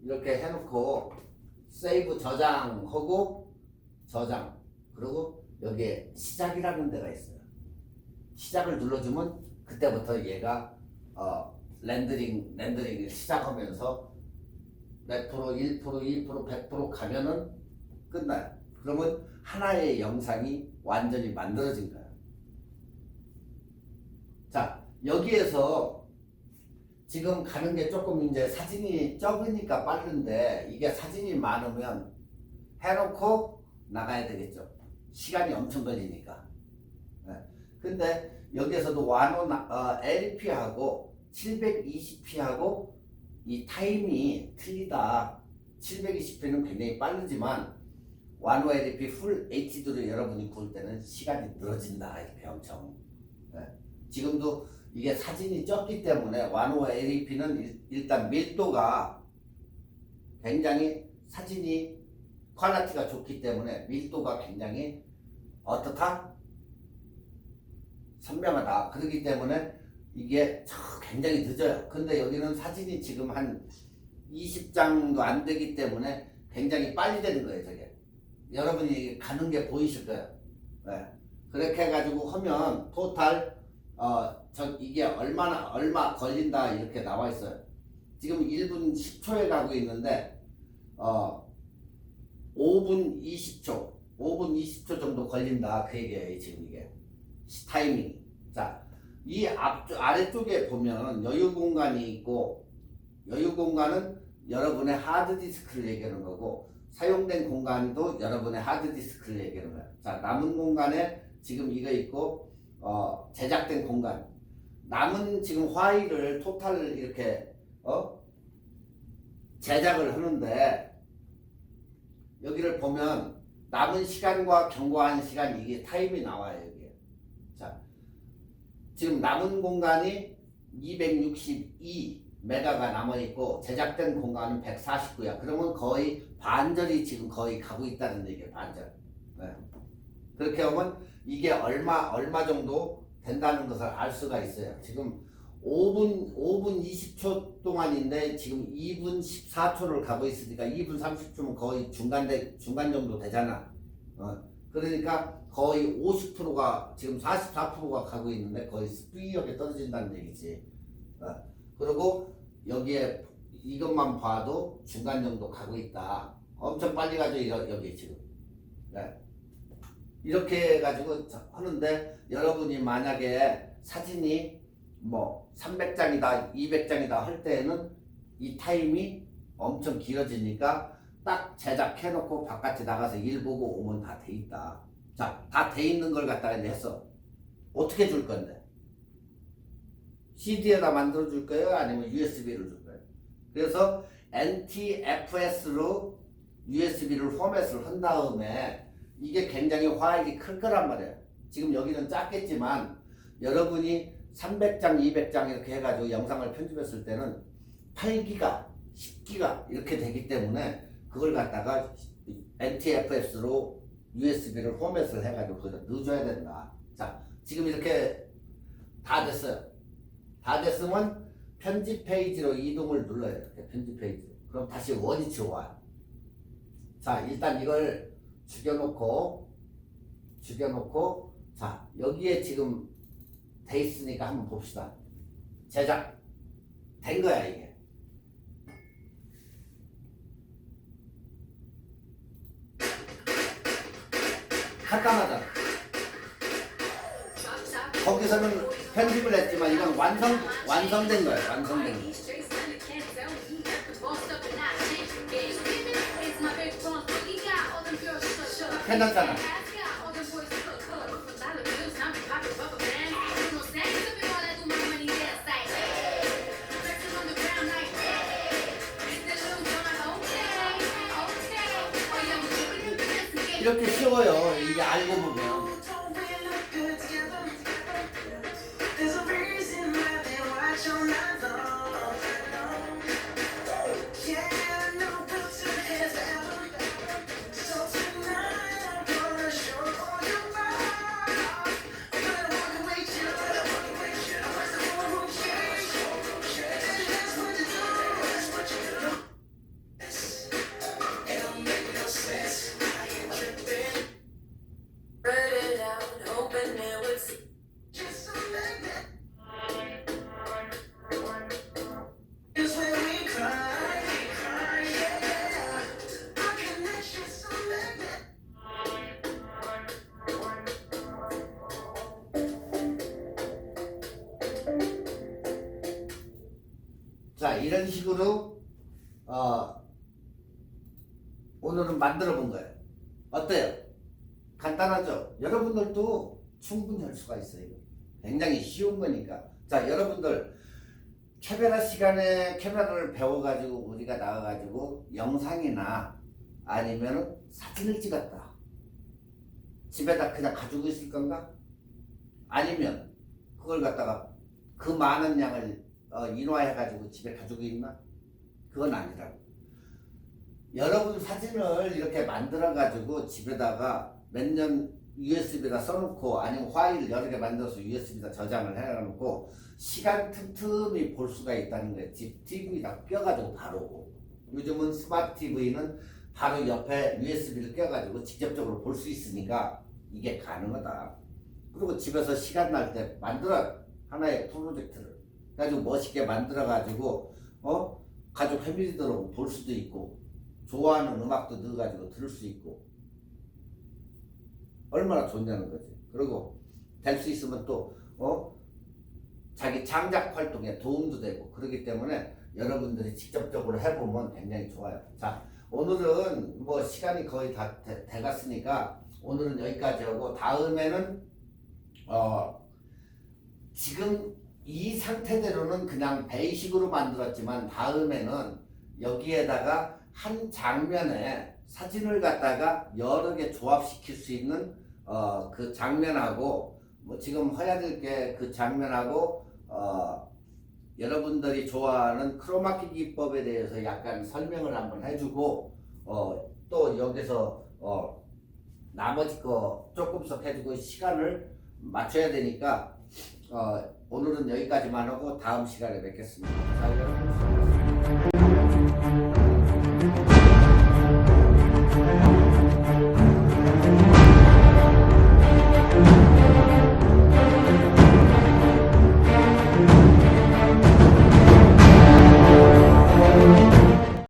이렇게 해놓고 세이브 저장하고 저장 그리고 여기에 시작이라는 데가 있어요. 시작을 눌러주면 그때부터 얘가 렌더링을 시작하면서 몇 프로, 1%, 2%, 100% 가면은 끝나요. 그러면 하나의 영상이 완전히 만들어진 거야. 자, 여기에서 지금 가는 게 조금 이제 사진이 적으니까 빠른데, 이게 사진이 많으면 해놓고 나가야 되겠죠. 시간이 엄청 걸리니까. 네. 근데 여기에서도 LP하고 720p하고 이 타임이 틀리다. 720p는 굉장히 빠르지만 와노 LP 풀 HD로 여러분이 구울 때는 시간이 늘어진다. 이렇게 엄청. 네. 지금도 이게 사진이 적기 때문에 와노 LP는 일단 밀도가 굉장히 사진이 퀄리티가 좋기 때문에 밀도가 굉장히 어떻다? 선명하다. 그렇기 때문에 이게 굉장히 늦어요. 근데 여기는 사진이 지금 한 20장도 안 되기 때문에 굉장히 빨리 되는 거예요. 저게 여러분이 가는 게 보이실 거예요. 네. 그렇게 해가지고 하면 토탈 이게 얼마 걸린다 이렇게 나와 있어요. 지금 1분 10초에 가고 있는데 5분 20초 정도 걸린다 그 얘기예요. 지금 이게 타이밍이. 자, 이 아래쪽에 보면 여유 공간이 있고, 여유 공간은 여러분의 하드디스크를 얘기하는 거고, 사용된 공간도 여러분의 하드디스크를 얘기하는 거예요. 자, 남은 공간에 지금 이거 있고 제작된 공간, 남은 지금 파일을 토탈 이렇게 제작을 하는데, 여기를 보면 남은 시간과 경과한 시간, 이게 타임이 나와요. 여기에. 자, 지금 남은 공간이 262메가가 남아있고 제작된 공간은 149야. 그러면 거의 반절이 지금 거의 가고 있다는 얘기예요. 반절. 네. 그렇게 하면 이게 얼마 정도 된다는 것을 알 수가 있어요. 지금 5분 20초 동안인데 지금 2분 14초를 가고 있으니까 2분 30초면 거의 중간 정도 되잖아. 그러니까 거의 50%가 지금 44%가 가고 있는데 거의 스피드력이 떨어진다는 얘기지. 그리고 여기에 이것만 봐도 중간 정도 가고 있다. 엄청 빨리 가죠. 여기 지금. 네. 이렇게 해가지고 하는데, 여러분이 만약에 사진이 뭐 300장이다 200장이다 할 때에는 이 타임이 엄청 길어지니까 딱 제작해놓고 바깥에 나가서 일 보고 오면 다 돼 있다. 자, 다 돼 있는 걸 갖다가 이제 했어. 어떻게 줄 건데? CD에다 만들어 줄 거예요? 아니면 USB를 줄 거예요? 그래서 NTFS로 USB를 포맷을 한 다음에, 이게 굉장히 파일이 클 거란 말이에요. 지금 여기는 작겠지만 여러분이 300장, 200장 이렇게 해가지고 영상을 편집했을 때는 8기가, 10기가 이렇게 되기 때문에 그걸 갖다가 NTFS로 USB를 포맷을 해가지고 거기다 넣어줘야 된다. 자, 지금 이렇게 다 됐어요. 다 됐으면 편집 페이지로 이동을 눌러요. 이렇게 편집 페이지. 그럼 다시 원위치로 와. 자, 일단 이걸 죽여놓고, 자, 여기에 지금 돼 있으니까 한번 봅시다. 제작 된 거야 이게. 간단하잖아. 거기서는 편집을 했지만 이건 완성된 거야. 완성된 거. 괜찮잖아. 이렇게 쉬워요. 이게 알고 보면. 자, 이런 식으로 오늘은 만들어 본 거예요. 어때요? 간단하죠? 여러분들도 충분히 할 수가 있어요. 굉장히 쉬운 거니까. 자, 여러분들 캐메라 시간에 캐메라를 배워가지고 우리가 나와가지고 영상이나 아니면 사진을 찍었다. 집에다 그냥 가지고 있을 건가? 아니면 그걸 갖다가 그 많은 양을 인화해가지고 집에 가지고 있나? 그건 아니라고. 여러분 사진을 이렇게 만들어가지고 집에다가 몇 년 USB에다 써놓고 아니면 파일 여러 개 만들어서 USB에다 저장을 해놓고 시간 틈틈이 볼 수가 있다는 거예요. 집 TV에다 껴가지고 바로. 요즘은 스마트 TV는 바로 옆에 USB를 껴가지고 직접적으로 볼 수 있으니까 이게 가능하다. 그리고 집에서 시간 날 때 만들어 하나의 프로젝트를 가지고 멋있게 만들어가지고 가족 패밀리들하고 볼 수도 있고 좋아하는 음악도 넣어가지고 들을 수 있고 얼마나 좋냐는 거지. 그리고 될 수 있으면 또 자기 장작 활동에 도움도 되고 그렇기 때문에 여러분들이 직접적으로 해보면 굉장히 좋아요. 자, 오늘은 뭐 시간이 거의 다 돼갔으니까 오늘은 여기까지 하고 다음에는 지금 이 상태대로는 그냥 베이식으로 만들었지만 다음에는 여기에다가 한 장면에 사진을 갖다가 여러 개 조합시킬 수 있는 그 장면하고 뭐 지금 허야될 게 그 장면하고 여러분들이 좋아하는 크로마키 기법에 대해서 약간 설명을 한번 해주고 또 여기서 나머지 거 조금씩 해주고 시간을 맞춰야 되니까 오늘은 여기까지만 하고 다음 시간에 뵙겠습니다. 자, 여러분.